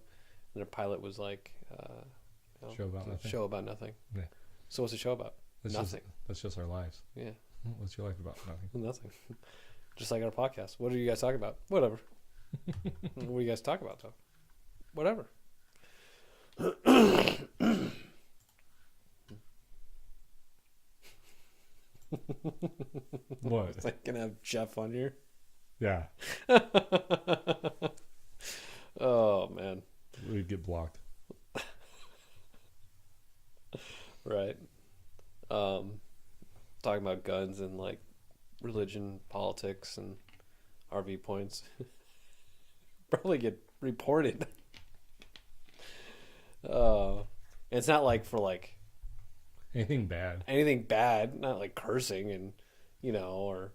and their pilot was like, show about nothing. Show about nothing. Yeah. So what's the show about? Nothing. That's just our lives. Yeah. What's your life about? Nothing. Nothing. Just like our podcast. What do you guys talk about? Whatever. What do you guys talk about though? Whatever. What? It's like gonna have Jeff on here. Yeah. Oh man. We'd get blocked. Right. Talking about guns and like religion, politics, and RV points. Probably get reported. It's not like for like anything bad. Anything bad, not like cursing and or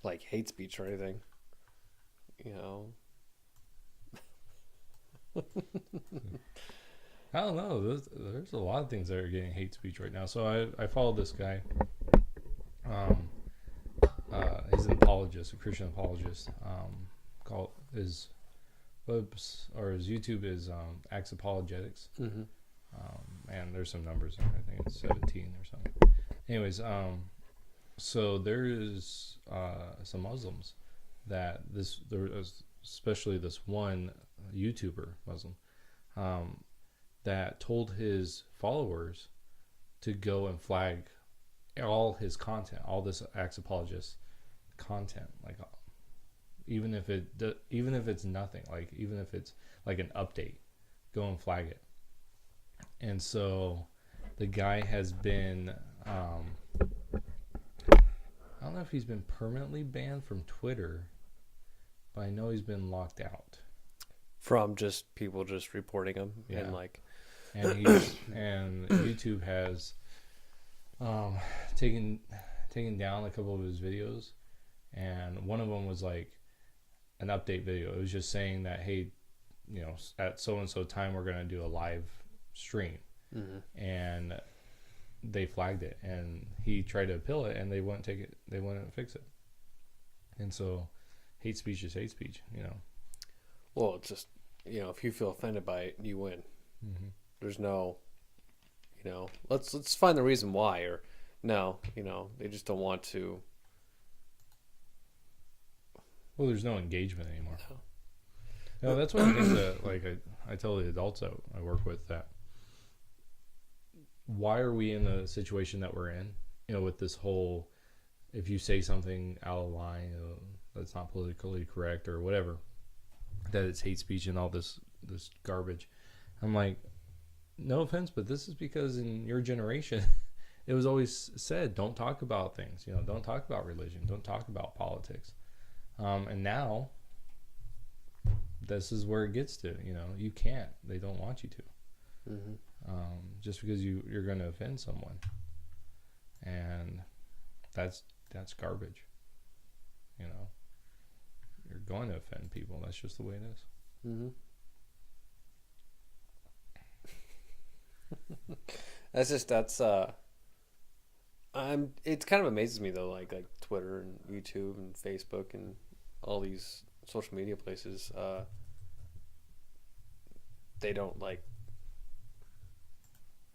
like hate speech or anything. I don't know. There's a lot of things that are getting hate speech right now. So I followed this guy. He's an apologist, a Christian apologist. Called his YouTube is Acts Apologetics. Mm-hmm. And there's some numbers there. I think it's 17 or something. Anyways, so there is some Muslims that especially this one YouTuber Muslim that told his followers to go and flag all his content, all this Acts Apologist content, like even if it's nothing, like even if it's like an update, go and flag it. And so the guy has been I don't know if he's been permanently banned from Twitter, but I know he's been locked out from just people just reporting him. Yeah. and and YouTube has taken down a couple of his videos, and one of them was like an update video. It was just saying that, hey, at so and so time we're going to do a live stream. Mm-hmm. And they flagged it, and he tried to appeal it, and they wouldn't take it. They wouldn't fix it. And so hate speech is hate speech, Well, it's just, if you feel offended by it, you win. Mm-hmm. There's no, let's find the reason why, or no, they just don't want to. Well, there's no engagement anymore. No, that's one of the things that, like, I tell the adults that I work with that, why are we in the situation that we're in, with this whole, if you say something out of line, that's not politically correct or whatever, that it's hate speech and all this garbage. I'm like, no offense, but this is because in your generation, it was always said, don't talk about things, don't talk about religion, don't talk about politics. And now, this is where it gets to, you can't. They don't want you to. Mm-hmm. Just because you're going to offend someone. And that's garbage. You're going to offend people. That's just the way it is. Mm-hmm. It kind of amazes me though, like Twitter and YouTube and Facebook and all these social media places, they don't like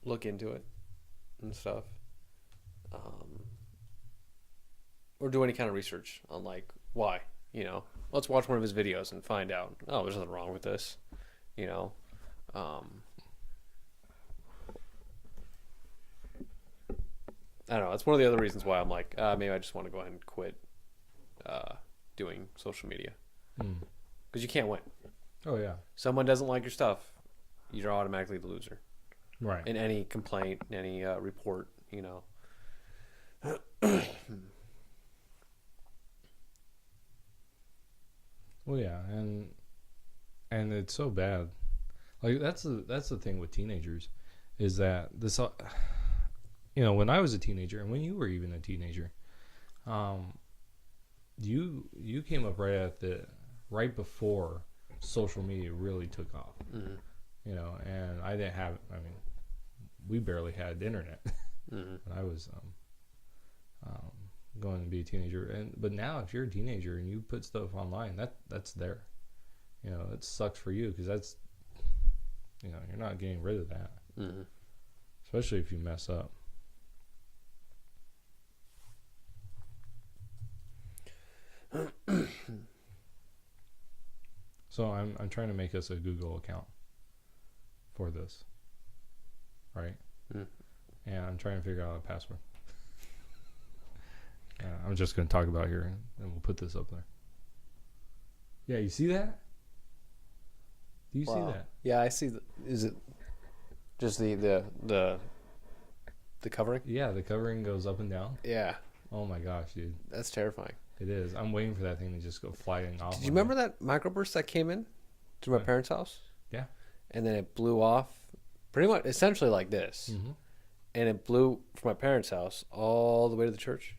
look into it and stuff, or do any kind of research on like why. Let's watch one of his videos and find out. Oh, there's nothing wrong with this. I don't know. It's one of the other reasons why I'm like, maybe I just want to go ahead and quit doing social media. Because you can't win. Oh, yeah. Someone doesn't like your stuff, you're automatically the loser. Right. In any complaint, in any report, Well, yeah, and it's so bad. Like that's the thing with teenagers, is that this, when I was a teenager and when you were even a teenager, You came up right before social media really took off. Mm-hmm. You know, and I didn't have. I mean, we barely had internet Mm-hmm. when I was going to be a teenager. But now, if you're a teenager and you put stuff online, that's there. You know, it sucks for you because that's, you know, you're not getting rid of that, Mm-hmm. especially if you mess up. So I'm trying to make us a Google account for this, right? Mm. And I'm trying to figure out a password. I'm just going to talk about here, and we'll put this up there. Yeah, you see that? Do you see that? Yeah, I see. Is it just the covering? Yeah, the covering goes up and down. Yeah. Oh my gosh, dude. That's terrifying. It is. I'm waiting for that thing to just go flying off. Did you remember that microburst that came in to my parents' house? Yeah. And then it blew off, pretty much, essentially like this. Mm-hmm. And it blew from my parents' house all the way to the church.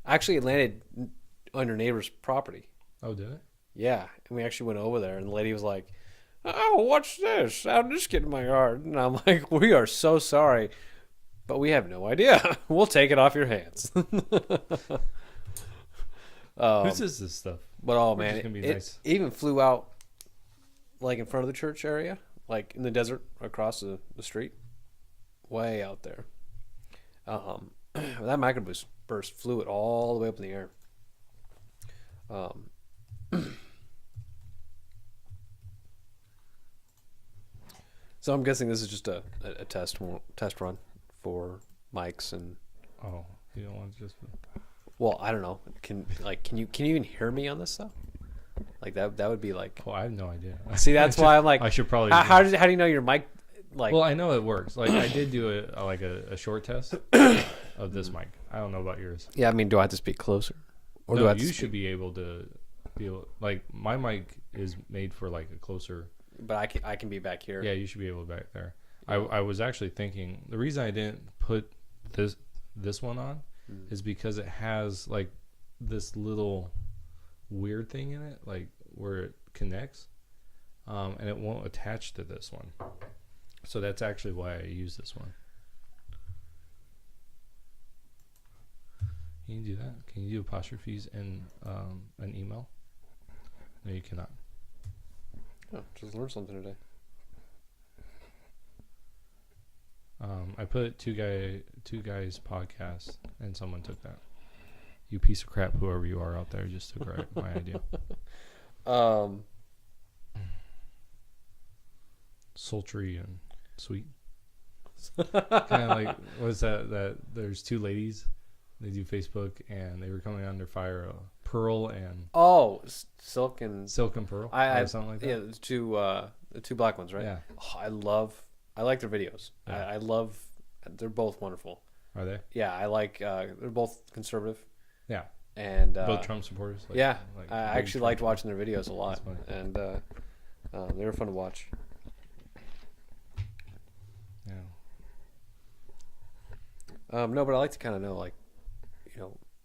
Actually, it landed on your neighbor's property. Oh, did it? Yeah. And we actually went over there, and the lady was like, "Oh, what's this? How did this get in my yard?" And I'm like, "We are so sorry, but we have no idea. We'll take it off your hands." Who says this stuff? But oh We're man, just gonna be it nice. even flew out like in front of the church area, like in the desert across the street, way out there. That microburst flew it all the way up in the air. So I'm guessing this is just a test run for mics and. Oh, you don't want to just. Well, I don't know. Can you even hear me on this though? Like that would be like. Oh, I have no idea. See, that's why I'm like. I should probably. How do you know your mic? Like. Well, I know it works. Like I did do a short test of this mic. I don't know about yours. Yeah, I mean, do I have to speak closer, or No, do I have to you should be able to feel like my mic is made for like a closer. But I can be back here. Yeah, you should be able to back there. I was actually thinking the reason I didn't put this one on is because it has like this little weird thing in it, like where it connects, and it won't attach to this one. So that's actually why I use this one. Can you do that? Can you do apostrophes in an email? No, you cannot. Oh, just learned something today. I put two guys podcast, and someone took that. You piece of crap, whoever you are out there, just took my idea. Sultry and sweet. Kind of like, what's that? That there's two ladies. They do Facebook, and they were coming under fire. Pearl and Silk and Pearl. I something like that. Yeah, the two black ones, right? Yeah. Oh, I like their videos. Yeah. I love. They're both wonderful. Are they? Yeah, I like. They're both conservative. Yeah. And both Trump supporters. Like, yeah, like I actually Trump liked watching their videos a lot, That's and they were fun to watch. Yeah. No, but I like to kind of know, like,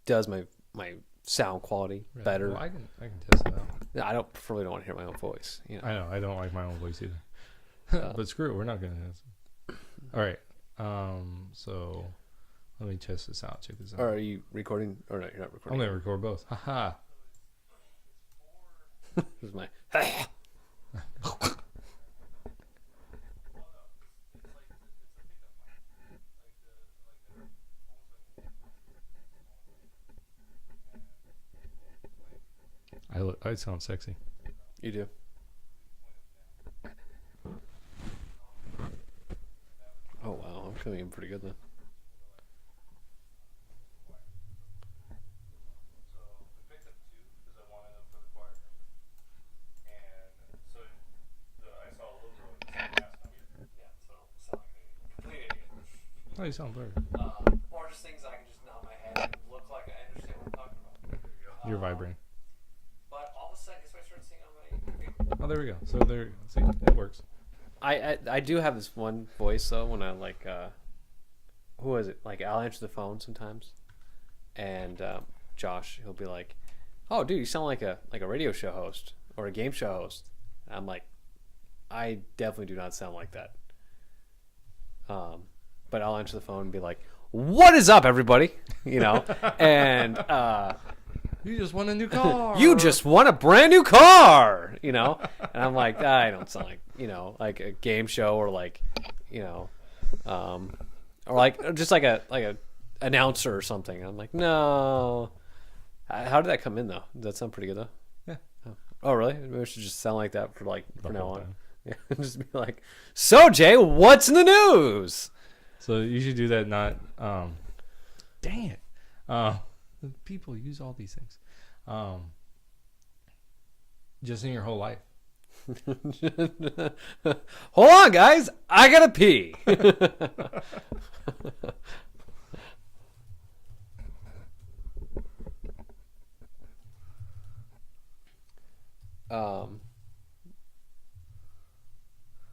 does my sound quality better? Well, I can test it out. I really don't want to hear my own voice. I know. I don't like my own voice either. But screw it. We're not gonna. All right. So let me test this out. Check this out. Or are you recording? Or no, you're not recording. I'm gonna record both. Haha. This is my. I sound sexy. You do. Oh wow, I'm coming in pretty good then. Oh, you sound better. Or just things I can just nod my head and look like I understand what I'm talking about. You're vibrating. But all of a sudden, if I start singing, Oh, there we go. So there, see, it works. I do have this one voice though when I like who is it? Like I'll answer the phone sometimes, and Josh, he'll be like, "Oh, dude, you sound like a radio show host or a game show host." And I'm like, "I definitely do not sound like that." But I'll answer the phone and be like, "What is up, everybody?" You know, and you just won a new car. You just won a brand new car. You know, and I'm like, I don't sound like, you know, like a game show or like, you know, or like just like a announcer or something. I'm like, no. How did that come in though? Does that sound pretty good though? Yeah. Oh really? Maybe we should just sound like that for now on. Time. Yeah, just be like, "So Jay, what's in the news?" So you should do that. Not, dang it. People use all these things. Just in your whole life. Hold on, guys. I gotta pee.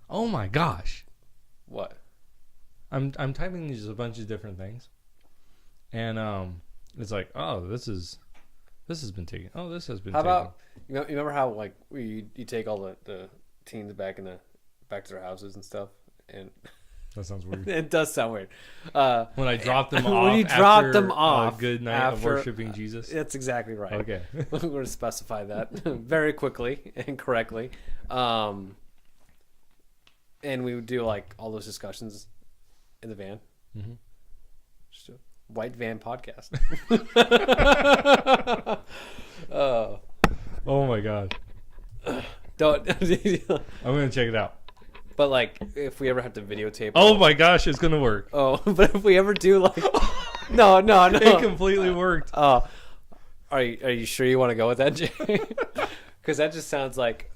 Oh my gosh. What? I'm typing just a bunch of different things, and it's like, oh, this has been taken. Oh, this has been. How taken. about you remember how like you take all the teens back to their houses and stuff, and That sounds weird. it does sound weird. When I dropped them off. When you dropped them off a good night of worshiping Jesus. That's exactly right. Okay. We're going to specify that very quickly and correctly. And we would do like all those discussions in the van. Mm-hmm. Just a white van podcast. Oh my god. Don't. I'm gonna check it out. But like, if we ever have to videotape. Oh my gosh, it's gonna work. Oh, but if we ever do like, no. It completely worked. Oh, are you sure you want to go with that, Jay? Because that just sounds like.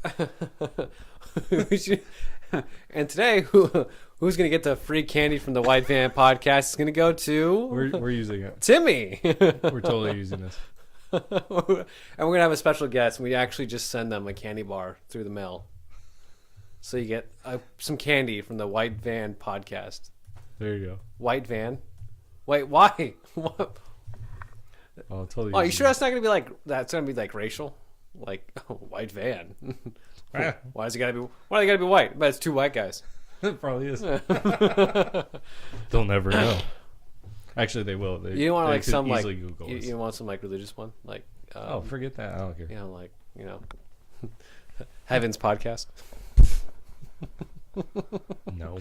We should, and today, who's gonna get the free candy from the White Van podcast is gonna go to. We're using it. Timmy. We're totally using this. And we're gonna have a special guest, and we actually just send them a candy bar through the mail. So you get some candy from the White Van podcast. There you go. White Van? Wait, why? What? Oh, totally. Oh, you sure that's not gonna be like that's gonna be like racial? Like White Van? Why does it gotta be? Why do they gotta be white? But it's two white guys. It probably is. They'll never know. Actually, they will. You don't want like some like Google you don't want some like religious one like. Oh, forget that. I don't care. You know, like Heaven's podcast. No.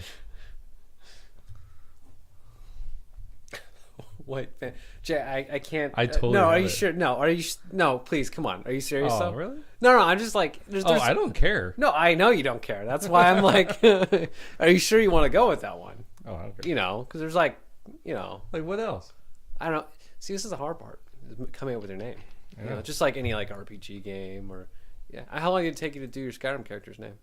White Van. Jay, I can't. I totally. No, are you sure? No, are you? No, please, come on. Are you serious? Oh, though? really? No, I'm just like. There's, I don't care. No, I know you don't care. That's why I'm like. Are you sure you want to go with that one? Oh, I don't care. You know, because there's like, like what else? I don't know. See, this is the hard part. Is coming up with your name. Yeah. You know, just like any like RPG game or yeah. How long did it take you to do your Skyrim character's name?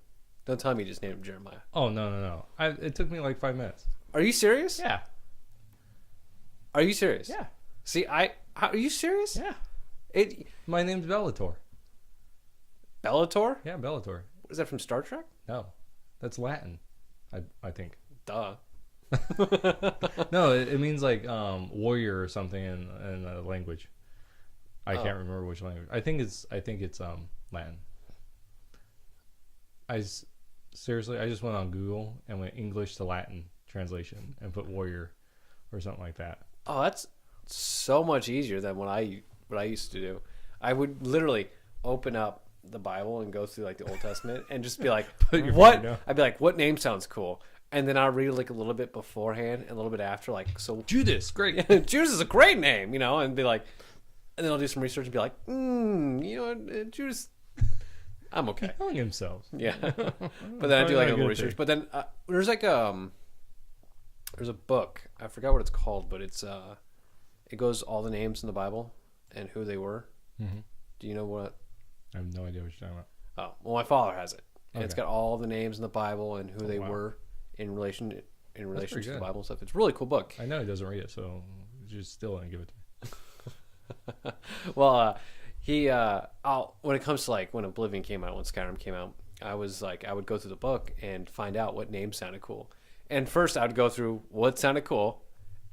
Don't tell me you just named him Jeremiah. Oh no. It took me like 5 minutes. Are you serious? Yeah. Are you serious? Yeah. See, are you serious? Yeah. My name's Bellator. Bellator? Yeah, Bellator. Is that from Star Trek? No, that's Latin. I think. Duh. No, it means like warrior or something in a language. I can't remember which language. I think it's Latin. Seriously, I just went on Google and went English to Latin translation and put warrior or something like that. Oh, that's so much easier than what I used to do. I would literally open up the Bible and go through like the Old Testament and just be like, what? I'd be like, what name sounds cool? And then I'll read like a little bit beforehand and a little bit after, like, so Judas, great. Judas is a great name, and be like, and then I'll do some research and be like, Judas, I'm okay. He hung himself. Yeah. But then I do like a little research. But then there's like there's a book. I forgot what it's called, but it's it goes all the names in the Bible and who they were. Mm-hmm. Do you know what? I have no idea what you're talking about. Oh, well, my father has it. And it's Okay. got all the names in the Bible and who they were in relation to pretty the good. Bible and stuff. It's a really cool book. I know he doesn't read it, so just still didn't give it to me. Well, when it comes to like when Oblivion came out, when Skyrim came out, I would go through the book and find out what names sounded cool. And first I would go through what sounded cool,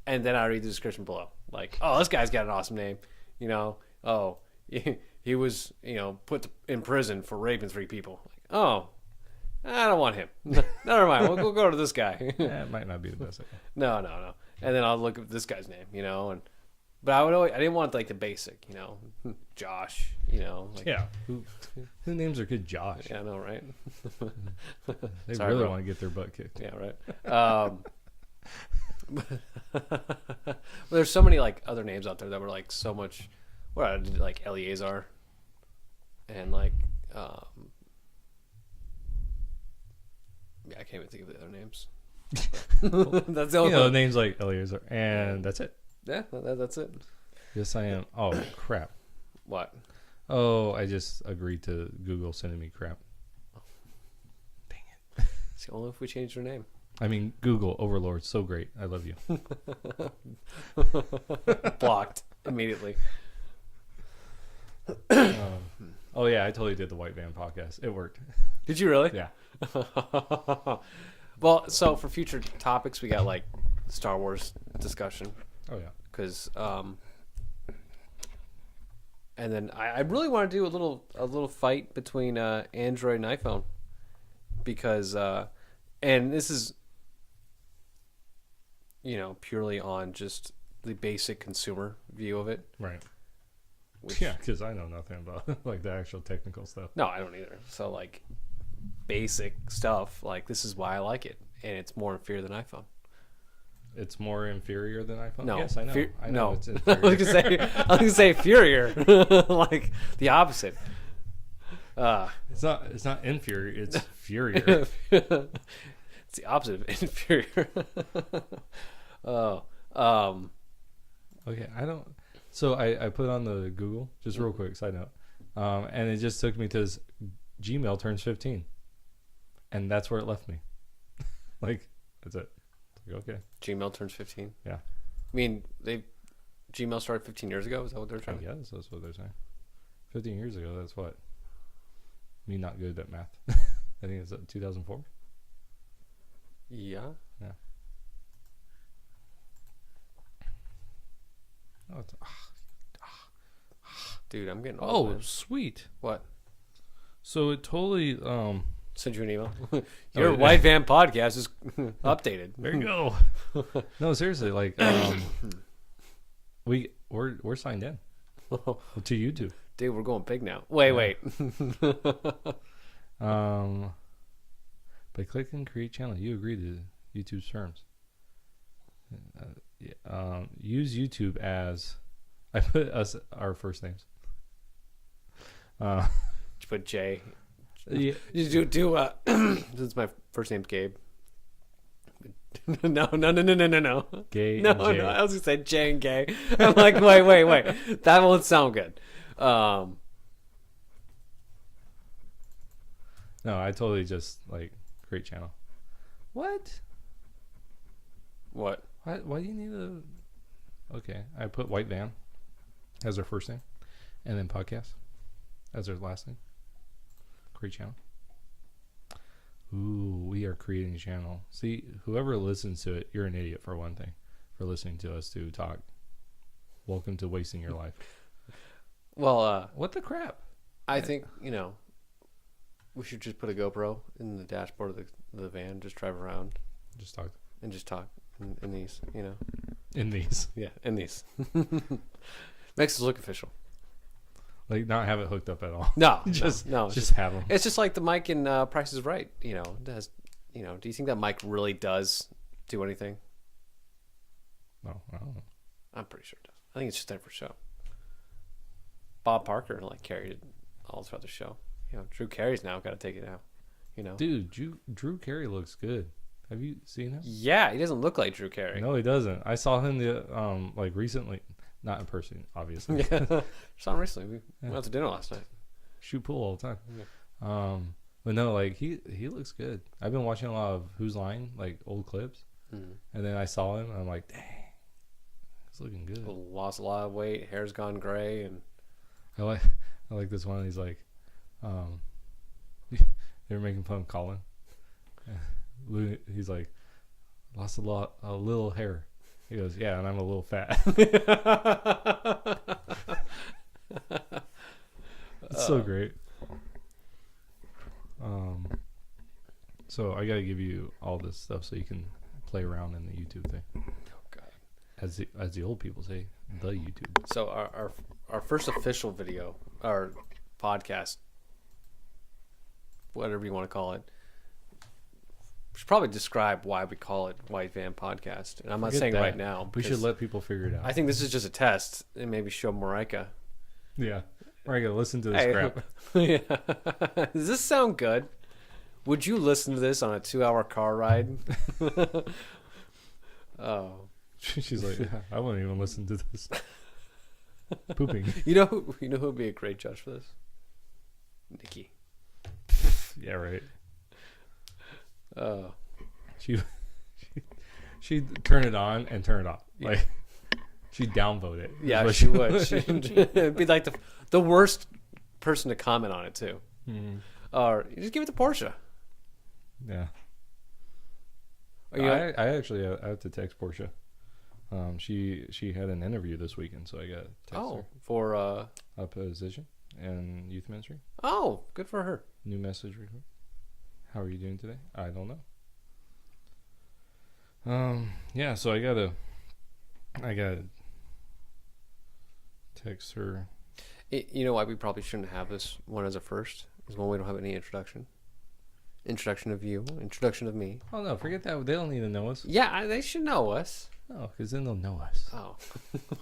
and then I read the description below. Like, oh, this guy's got an awesome name. You know, oh, he was, put in prison for raping 3 people. Like, oh, I don't want him. Never mind. We'll go to this guy. It might not be the best idea. No. And then I'll look at this guy's name, But I didn't want like the basic, Josh, Like, yeah. Who names their kid Josh? Yeah, I know, right? They Sorry, really bro. want to get their butt kicked. Yeah, right. There's so many like other names out there that were like so much. What I did, like Eleazar, and like yeah, I can't even think of the other names. That's the only names like Eliezer, and that's it. Yeah, that's it. Yes, I am. Oh crap! What? Oh, I just agreed to Google sending me crap. Dang it! It's only if we change your name. I mean, Google Overlord, so great. I love you. Blocked immediately. Oh yeah, I totally did the White Van podcast. It worked. Did you really? Yeah. Well, so for future topics, we got like Star Wars discussion. Oh yeah. Because and then I really want to do a little fight between Android and iPhone, because and this is purely on just the basic consumer view of it. Right. Yeah, because I know nothing about like the actual technical stuff. No, I don't either. So like basic stuff, like this is why I like it, and it's more inferior than iPhone. It's more inferior than iPhone. No, yes, I know. I know. No, It's I was gonna say inferior, like the opposite. It's not inferior. It's furier. It's the opposite of inferior. Okay, I don't. So I put on the Google, just real quick, side note, and it just took me to this Gmail turns 15, and that's where it left me. Like that's it. Like, okay. Gmail turns 15. Yeah. I mean, Gmail started 15 years ago. Is that what they're trying? Yes, that's what they're saying. 15 years ago. That's what. Me not good at math. I think it's 2004. Yeah. Yeah. Oh, it's, dude, I'm getting old. oh, sweet. What? So it totally Send you an email. Your White Van podcast is updated. There you go. No, seriously, like we're signed in to YouTube. Dude, we're going big now. Wait. By clicking create channel, you agree to YouTube's terms. Use YouTube as I put us our first names. You put J. Yeah. You do since my first name's Gabe. No. Gay. No, and J. I was gonna say J and gay. I'm like, wait. That won't sound good. No, I totally just like create channel. What? What? Why do you need a? Okay, I put White Van as their first name, and then podcast as their last name. Create channel. Ooh, we are creating a channel. See, whoever listens to it, you're an idiot for one thing, for listening to us to talk. Welcome to wasting your life. Well, what the crap? I think we should just put a GoPro in the dashboard of the van, just drive around, Just talk and just talk in these, in these. Yeah, in these. Makes us look official. Like not have it hooked up at all. No, just no. just have them. It's just like the mic in Price is Right. It does. Do you think that mic really does do anything? No, I don't know. I'm pretty sure it does. I think it's just there for show. Bob Parker carried it all throughout the show. Drew Carey's now got to take it out. Dude, Drew Carey looks good. Have you seen him? Yeah, he doesn't look like Drew Carey. No, he doesn't. I saw him recently, not in person, obviously. Yeah, saw him recently. We went to dinner last night. Shoot pool all the time. Yeah. But no, like he looks good. I've been watching a lot of Who's Line, like old clips, and then I saw him, and I'm like, dang, he's looking good. Lost a lot of weight, hair's gone gray, and I like this one. He's like, they were making fun of Colin. He's like, lost a little hair. He goes, yeah, and I'm a little fat. It's so great. So I got to give you all this stuff so you can play around in the YouTube thing. Oh God. As the old people say, the YouTube. So our first official video, our podcast, whatever you want to call it, we should probably describe why we call it White Van Podcast. And I'm not saying right now. We should let people figure it out. I think this is just a test, and maybe show Marika. Yeah. Marika, listen to this crap. Yeah. Does this sound good? Would you listen to this on a 2-hour car ride? Oh. She's like, yeah, I wouldn't even listen to this. Pooping. You know who would be a great judge for this? Nikki. Yeah, right. She'd turn it on and turn it off. Yeah. Like she'd downvote it. Yeah, she would. It'd be like the worst person to comment on it too. Mm. Or you just give it to Portia. Yeah. I I have to text Portia. She had an interview this weekend, so I got to text her. For a position in youth ministry. Oh, good for her. New message record. How are you doing today? I don't know. Yeah, so I gotta text her. You know why we probably shouldn't have this one as a first? Is when we don't have any introduction. Introduction of you, introduction of me. Oh no, forget that. They don't need to know us. Yeah, they should know us. No, because then they'll know us. Oh.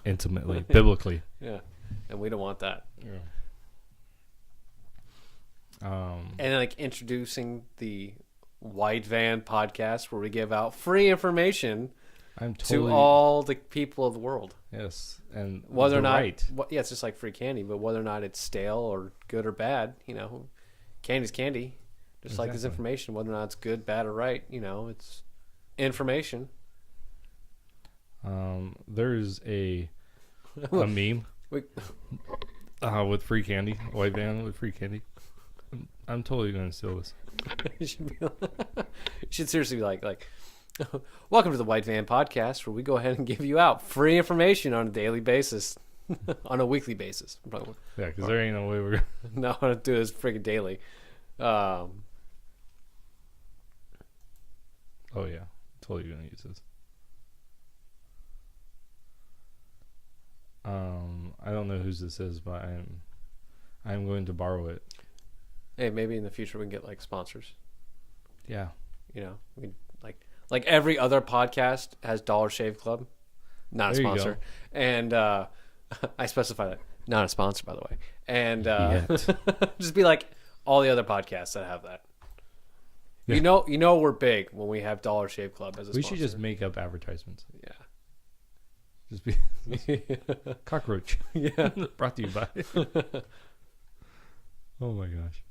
Intimately, biblically. Yeah, and we don't want that. Yeah. And like introducing the White Van Podcast, where we give out free information to all the people of the world. Yes, and whether or not, right. Yeah, it's just like free candy, but whether or not it's stale or good or bad, candy's candy. Just like this information, whether or not it's good, bad, or right, it's information. There's a meme with free candy, White Van with free candy. I'm totally gonna steal this. You should seriously be like, welcome to the White Van Podcast, where we go ahead and give you out free information on a daily basis, on a weekly basis. Yeah, because there ain't no way we're gonna. No, I'm gonna do this freaking daily. Oh yeah, totally gonna use this. I don't know whose this is, but I'm going to borrow it. Hey, maybe in the future we can get like sponsors. Yeah. We like every other podcast has Dollar Shave Club, not a sponsor, and I specify that not a sponsor, by the way, and just be like all the other podcasts that have that. Yeah. You know we're big when we have Dollar Shave Club as a sponsor. We should just make up advertisements. Yeah. Just be cockroach. Yeah. Brought to you by. Oh my gosh.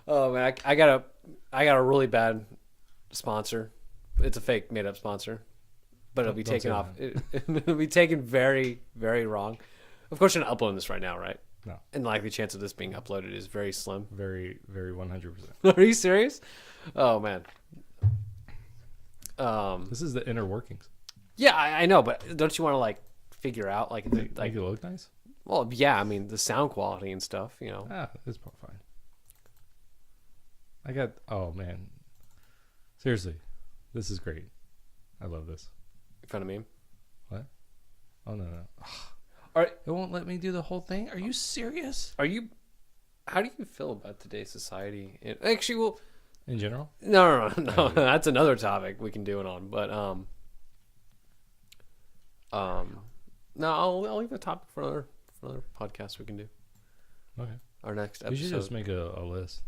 Oh man, I got a really bad sponsor. It's a fake made up sponsor, but it'll be taken off. It'll be taken very, very wrong. Of course, you're not uploading this right now, right? No. And the likely chance of this being uploaded is very slim. Very, very 100%. Are you serious? Oh man. This is the inner workings. Yeah, I know, but don't you want to like figure out like make it look nice? Well, yeah, I mean the sound quality and stuff, It's probably fine. Oh man, seriously, this is great. I love this. You found a meme? What? Oh no. All right, it won't let me do the whole thing. Are you serious? How do you feel about today's society? Actually, well, in general? No. That's another topic we can do it on. But no, I'll leave a topic for another podcast we can do. Okay. Our next episode. We should just make a list.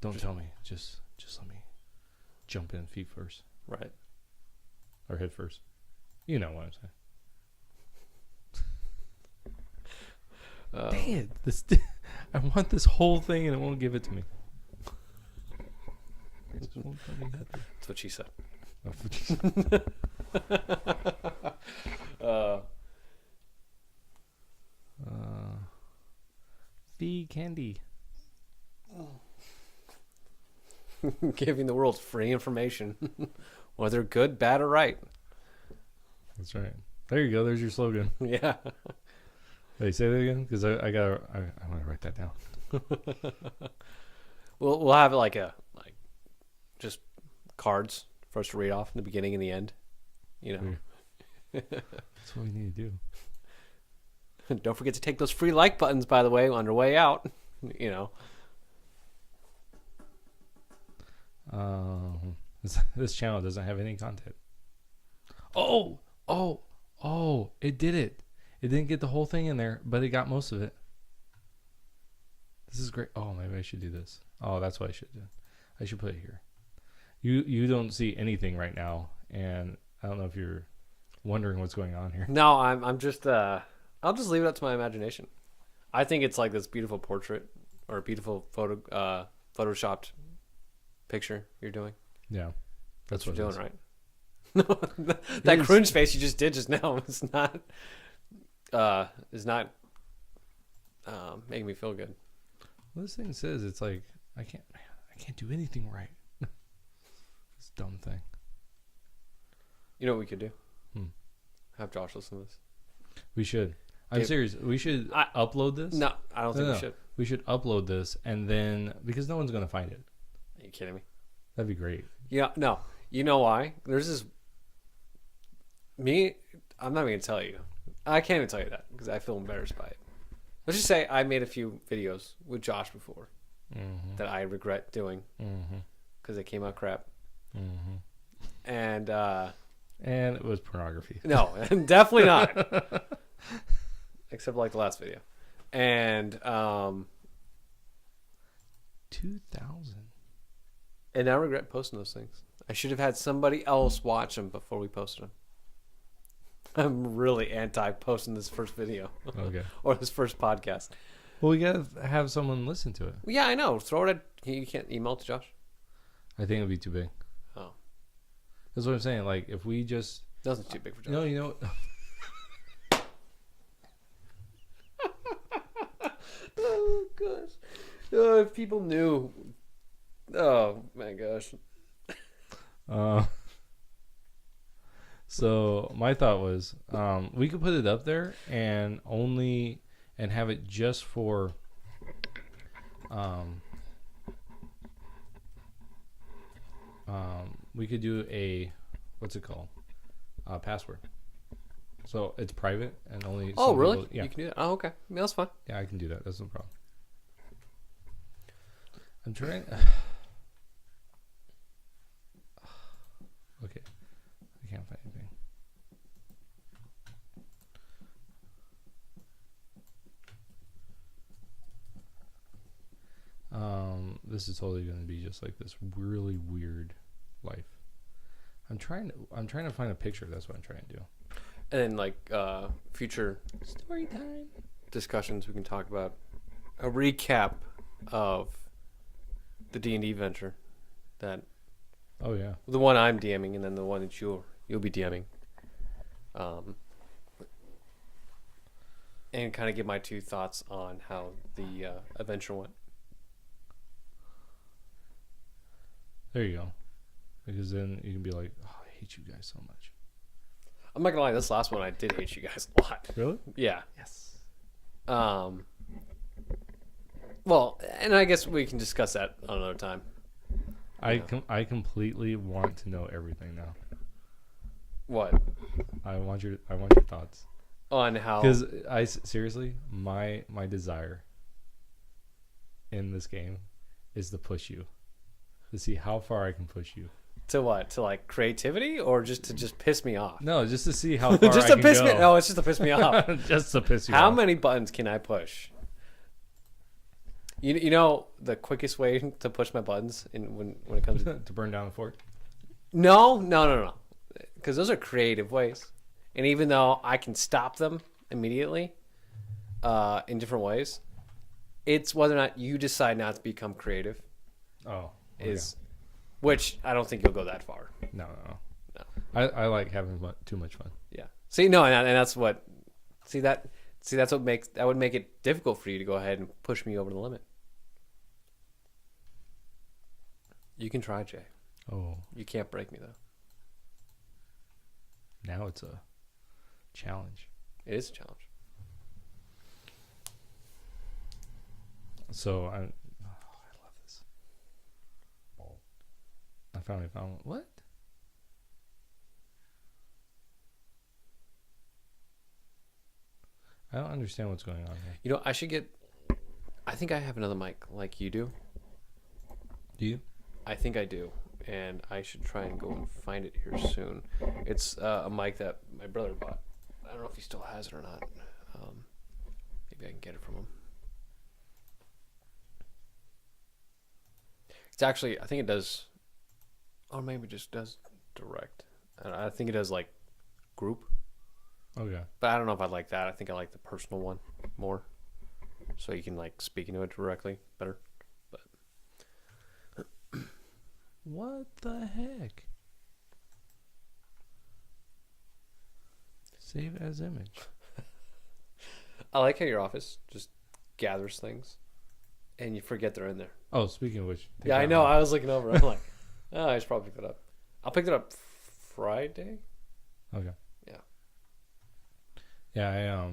Don't tell me. Just let me jump in feet first. Right. Or head first. You know what I'm saying. Dang it! I want this whole thing and it won't give it to me. That's what she said. The candy. Giving the world free information, whether good, bad, or right. That's right. There you go. There's your slogan. Yeah. Hey, say that again, because I want to write that down. We'll have like just cards for us to read off in the beginning and the end. You know. That's what we need to do. Don't forget to take those free like buttons, by the way, on your way out. You know. This channel doesn't have any content. Oh! It did it. It didn't get the whole thing in there, but it got most of it. This is great. Oh, maybe I should do this. Oh, that's what I should do. I should put it here. You don't see anything right now, and I don't know if you're wondering what's going on here. No, I'm just I'll just leave it up to my imagination. I think it's like this beautiful portrait or a beautiful photoshopped picture you're doing. Yeah, that's what you're doing, right? That cringe face you just did just now is not making me feel good. Well, this thing says it's like I can't do anything right. This dumb thing. You know what we could do? Have Josh listen to this. We should. I'm serious. We should upload this. No, I don't think we should. We should upload this, and then because no one's gonna find it. Are you kidding me? That'd be great. Yeah. No. You know why? There's this. I'm not even gonna tell you. I can't even tell you that because I feel embarrassed by it. Let's just say I made a few videos with Josh before that I regret doing because they came out crap. And it was pornography. No, definitely not. Except like the last video. And 2000. And I regret posting those things. I should have had somebody else watch them before we posted them. I'm really anti posting this first video. Okay. Or this first podcast. Well, we gotta have someone listen to it. Yeah, I know. Throw it at. You can't email it to Josh? I think it'd be too big. Oh. That's what I'm saying. Like, if we just. Nothing's too big for Josh. No, you know. Oh, gosh. Oh, if people knew. Oh, my gosh. So my thought was, we could put it up there and have it just for, we could do a, what's it called? Password. So it's private and only. Oh, really? People, yeah. You can do that. Oh, okay. Yeah, that's fine. Yeah, I can do that. That's no problem. I'm trying. Okay. I can't find anything. This is totally going to be just like this really weird life. I'm trying to find a picture. That's what I'm trying to do. And then, like, future story time discussions, we can talk about a recap of the D&D venture that. Oh yeah, the one I'm DMing, and then the one that you'll be DMing, and kind of give my 2 thoughts on how the adventure went. There you go. Because then you can be like, oh, I hate you guys so much. I'm not gonna lie, this last one I did hate you guys a lot. Really? Yeah. Yes. Well, and I guess we can discuss that another time. I completely want to know everything now. What? I want your thoughts On how? because seriously my desire in this game is to push you, to see how far I can push you. To what? To like creativity, or just to piss me off? No, just to see how far Just I to can piss go. me. No, it's just to piss me off. Just to piss you How off. many buttons can I push? You know the quickest way to push my buttons when it comes to to burn down the fort? No. Because those are creative ways. And even though I can stop them immediately in different ways, it's whether or not you decide not to become creative. Oh. Okay. Which I don't think you'll go that far. No. I like having too much fun. Yeah. See, no, and that's what. That's what makes that would make it difficult for you to go ahead and push me over the limit. You can try, Jay. Oh. You can't break me, though. Now it's a challenge. It is a challenge. So I love this. I finally found one. What? I don't understand what's going on here. You know, I should get... I think I have another mic like you do. Do you? I think I do. And I should try and go and find it here soon. It's a mic that my brother bought. I don't know if he still has it or not. Maybe I can get it from him. It's actually, I think it does... Or maybe it just does direct. I think it does, like, group. Okay. But I don't know if I like that. I think I like the personal one more. So you can, like, speak into it directly better. But What the heck? Save as image. I like how your office just gathers things and you forget they're in there. Oh, speaking of which. Yeah, I know. I was looking over. I'm like, oh, I should probably pick that up. I'll pick it up Friday. Okay. Yeah. Yeah,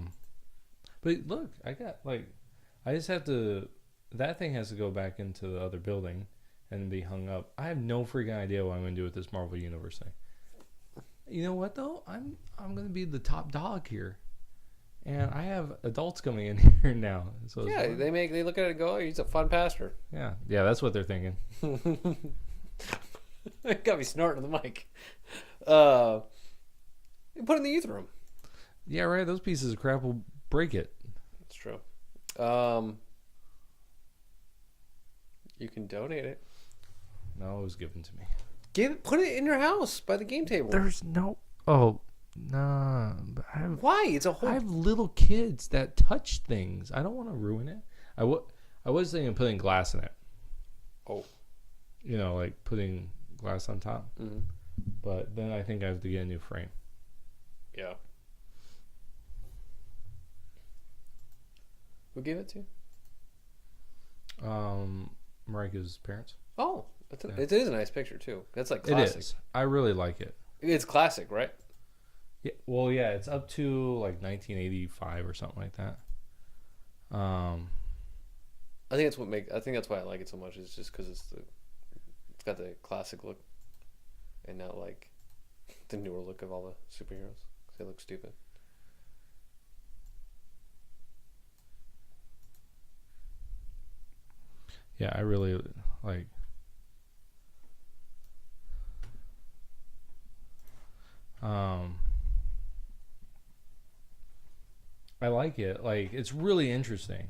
but look, I got, like, I just have to, that thing has to go back into the other building and be hung up. I have no freaking idea what I'm going to do with this Marvel Universe thing. You know what, though? I'm going to be the top dog here. And I have adults coming in here now. So Yeah, they look at it and go, oh, he's a fun pastor. Yeah, that's what they're thinking. It got me snorting on the mic. Put it in the youth room. Yeah, right. Those pieces of crap will break it. That's true. You can donate it. No, it was given to me. Put it in your house by the game table. There's no. Oh, nah. Why? It's a whole. I have little kids that touch things. I don't want to ruin it. I was thinking of putting glass in it. Oh. You know, like putting glass on top. Mm-hmm. But then I think I have to get a new frame. Yeah. Who gave it to you? Marika's parents. Oh, it is a nice picture too. That's like classic. It is. I really like it. It's classic, right? Yeah. Well, yeah, it's up to like 1985 or something like that. I think that's why I like it so much. Is just because it's got the classic look, and not like the newer look of all the superheroes. 'Cause they look stupid. Yeah, I really like. I like it. Like, it's really interesting.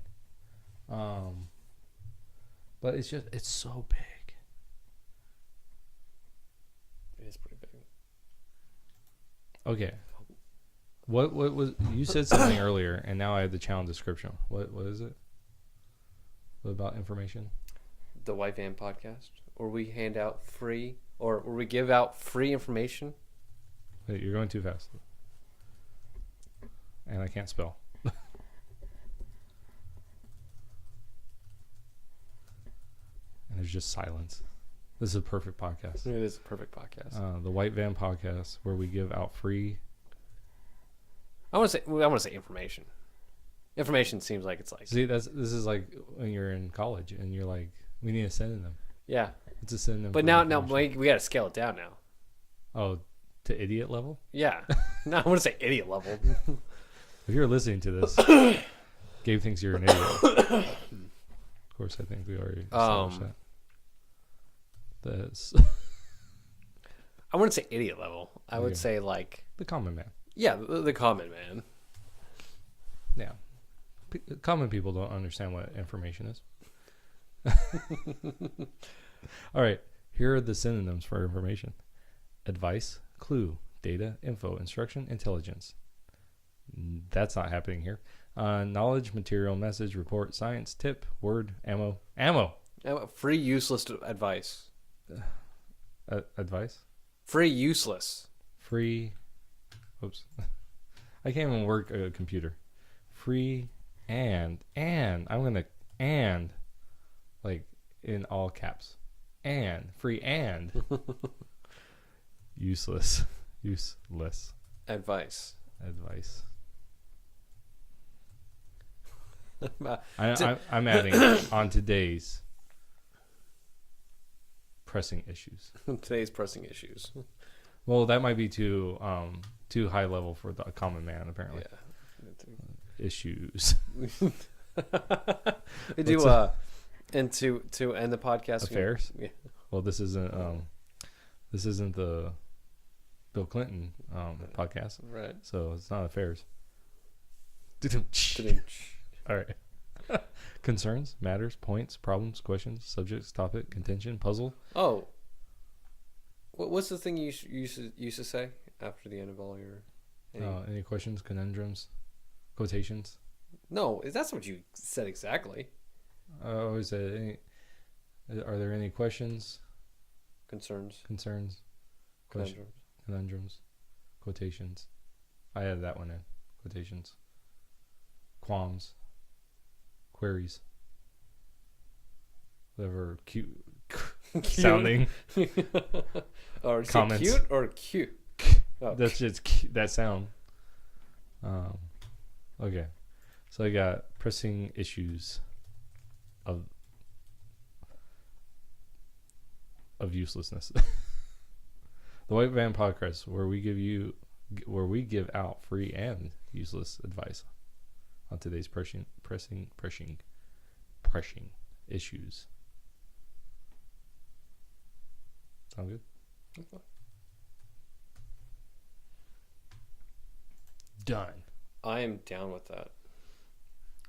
But it's so big. It is pretty big. Okay. What was you said something earlier, and now I have the channel description. What is it? What about information? The White Van podcast, or we hand out free, or we give out free information. Hey, you're going too fast, and I can't spell. And there's just silence. This is a perfect podcast. It is a perfect podcast. The White Van podcast, where we give out free. I want to say information. Information seems like it's like. See, this is like when you're in college and you're like, we need a synonym. Yeah, it's a synonym. But now we got to scale it down now. Oh, to idiot level? Yeah. No, I want to say idiot level. If you're listening to this, Gabe thinks you're an idiot. Of course, I think we already established that. I wouldn't say idiot level. I would say like the common man. Yeah, the common man. Yeah. Common people don't understand what information is. All right. Here are the synonyms for information: advice, clue, data, info, instruction, intelligence. That's not happening here. Knowledge, material, message, report, science, tip, word, ammo. Free useless advice. Advice? Free useless. Free. Oops. I can't even work a computer. Free and I'm gonna like in all caps. and free and useless Advice. I'm adding on today's pressing issues. Today's pressing issues. Well, that might be too high level for the common man, apparently. Yeah. Issues. We do and to end the podcast. Affairs? Yeah. Well, this isn't the Bill Clinton podcast. Right. So it's not affairs. All right. Concerns, matters, points, problems, questions, subjects, topic, contention, puzzle. Oh. What's the thing you used to say after the end of all your... Any questions, conundrums, quotations? No, that's what you said exactly. I always say, are there any questions? Concerns. Conundrums, quotations. I added that one in. Quotations. Qualms. Queries. Whatever cute sounding. Or comments. Cute or cute? Oh. That's just that sound. Okay. So I got pressing issues of uselessness. The White Van Podcast, where we give out free and useless advice on today's pressing issues. Sound good? Okay. Done. I am down with that.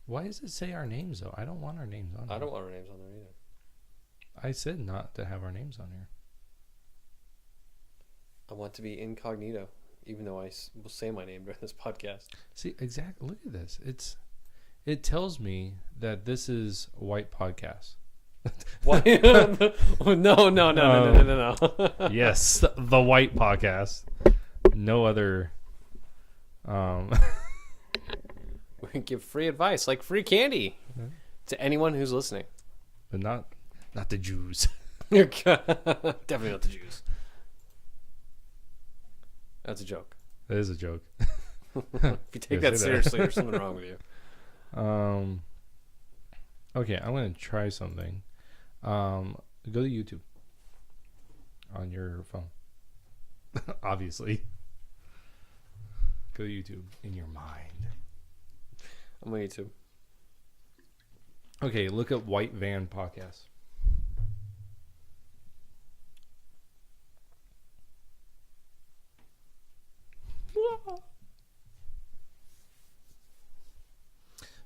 Why does it say our names though? I don't want our names on. I don't want our names on there either. I said not to have our names on here. I want to be incognito, even though I will say my name during this podcast. See, exactly. Look at this. It tells me that this is a white podcast. Why? No. Yes, the white podcast. No other. We can give free advice, like free candy, to anyone who's listening. But not the Jews. Definitely not the Jews. That's a joke. That is a joke. If you take that seriously, there's something wrong with you. Okay, I'm gonna try something. Go to YouTube on your phone. Obviously. Go to YouTube in your mind. I'm on YouTube. Okay, look up White Van Podcast.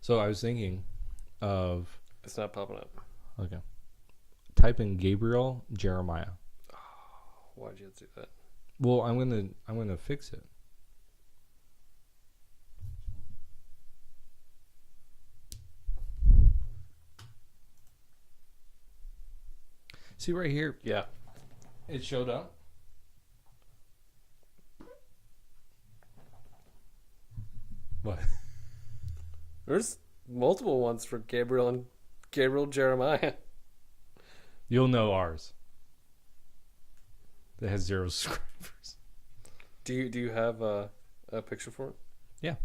So I was thinking of... It's not popping up. Okay. Type in Gabriel Jeremiah. Oh, why'd you have to do that? Well, I'm gonna fix it. See right here? Yeah. It showed up. What? There's multiple ones for Gabriel Jeremiah. You'll know ours. That has 0 subscribers. Do you have a picture for it? Yeah.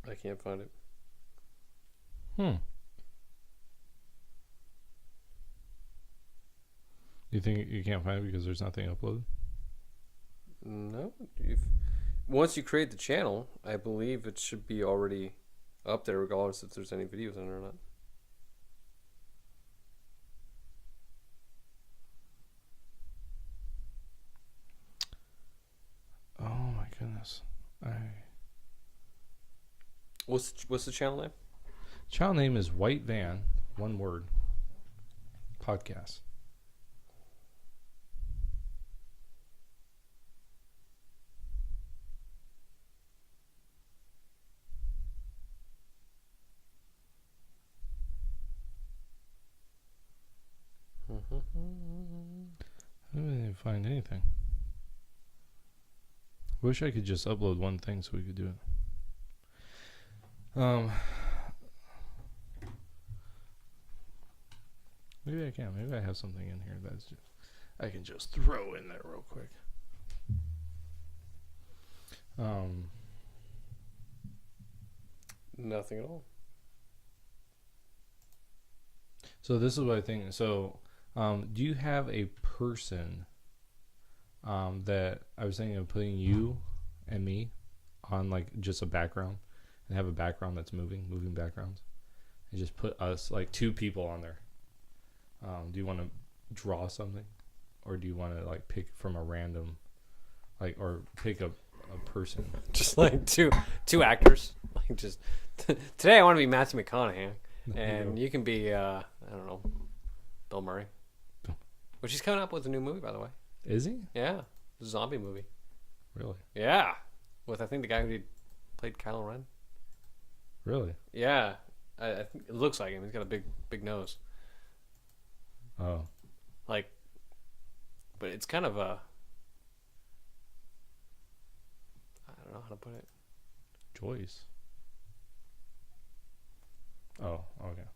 I can't find it. You think you can't find it because there's nothing uploaded? No. Once you create the channel, I believe it should be already up there, regardless if there's any videos on it or not. Oh my goodness! What's the channel name? Channel name is White Van, one word. Podcast. I didn't find anything. Wish I could just upload one thing so we could do it. Maybe I can. Maybe I have something in here that's just I can just throw in there real quick. Nothing at all. So this is what I think. So, do you have a person that I was thinking of putting you and me on like just a background and have a background that's moving backgrounds, and just put us like two people on there? Do you want to draw something, or do you want to like pick from a random, like, or pick a person? Just like two actors. Like just today I want to be Matthew McConaughey, and you can be I don't know, Bill Murray, which he's coming up with a new movie, by the way. Is he? Yeah, a zombie movie. Really? Yeah, with I think the guy who played Kylo Ren. Really? Yeah, I think it looks like him. He's got a big nose. Oh. Like, but it's kind of a, I don't know how to put it. Joyce. Oh, okay.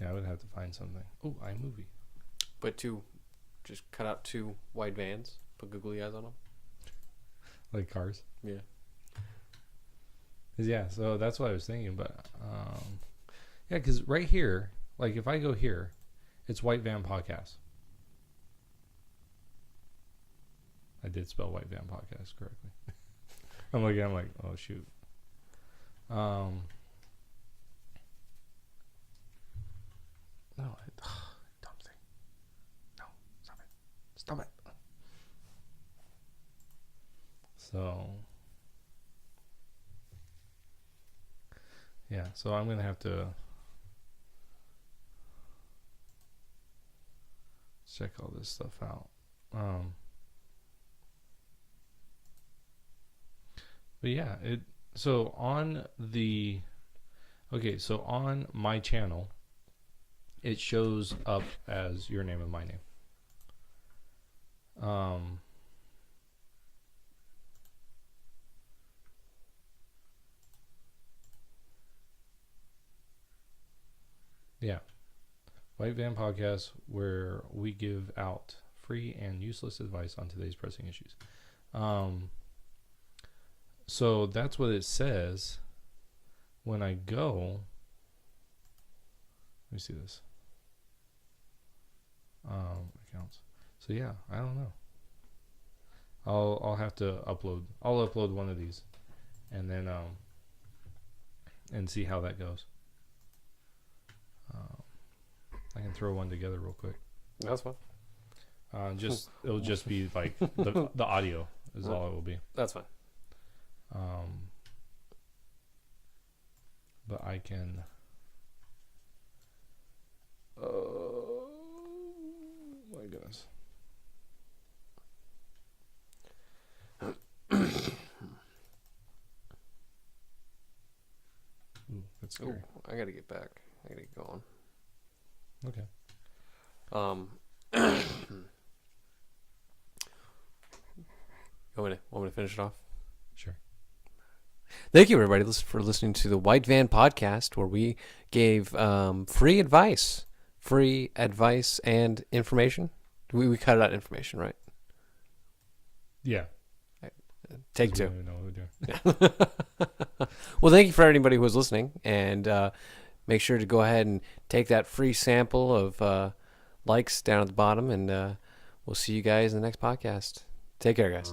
Yeah, I would have to find something. Oh, iMovie. But just cut out two white vans, put googly eyes on them. Like cars? Yeah. Yeah, so that's what I was thinking, but yeah, because right here, like if I go here, it's White Van Podcast. I did spell White Van Podcast correctly. I'm like, oh shoot. No, dumb thing. No, stop it. So. Yeah, so I'm going to have to check all this stuff out. But yeah, so on my channel, it shows up as your name and my name. Yeah. White Van Podcast, where we give out free and useless advice on today's pressing issues. So that's what it says when I go. Let me see this. Accounts. So yeah, I don't know. I'll have to upload. I'll upload one of these, and then and see how that goes. I can throw one together real quick. That's fine. It'll just be like the audio is all it will be. That's fine. But I can. My goodness. Ooh, that's scary. Ooh, I gotta get back. I gotta get going. Okay. Want me to finish it off? Sure. Thank you, everybody, for listening to the White Van Podcast, where we gave free advice and information. We cut out information, right? Yeah. Take two. We don't even know what we're doing. Yeah. Well, thank you for anybody who was listening, and make sure to go ahead and take that free sample of likes down at the bottom, and we'll see you guys in the next podcast. Take care, guys.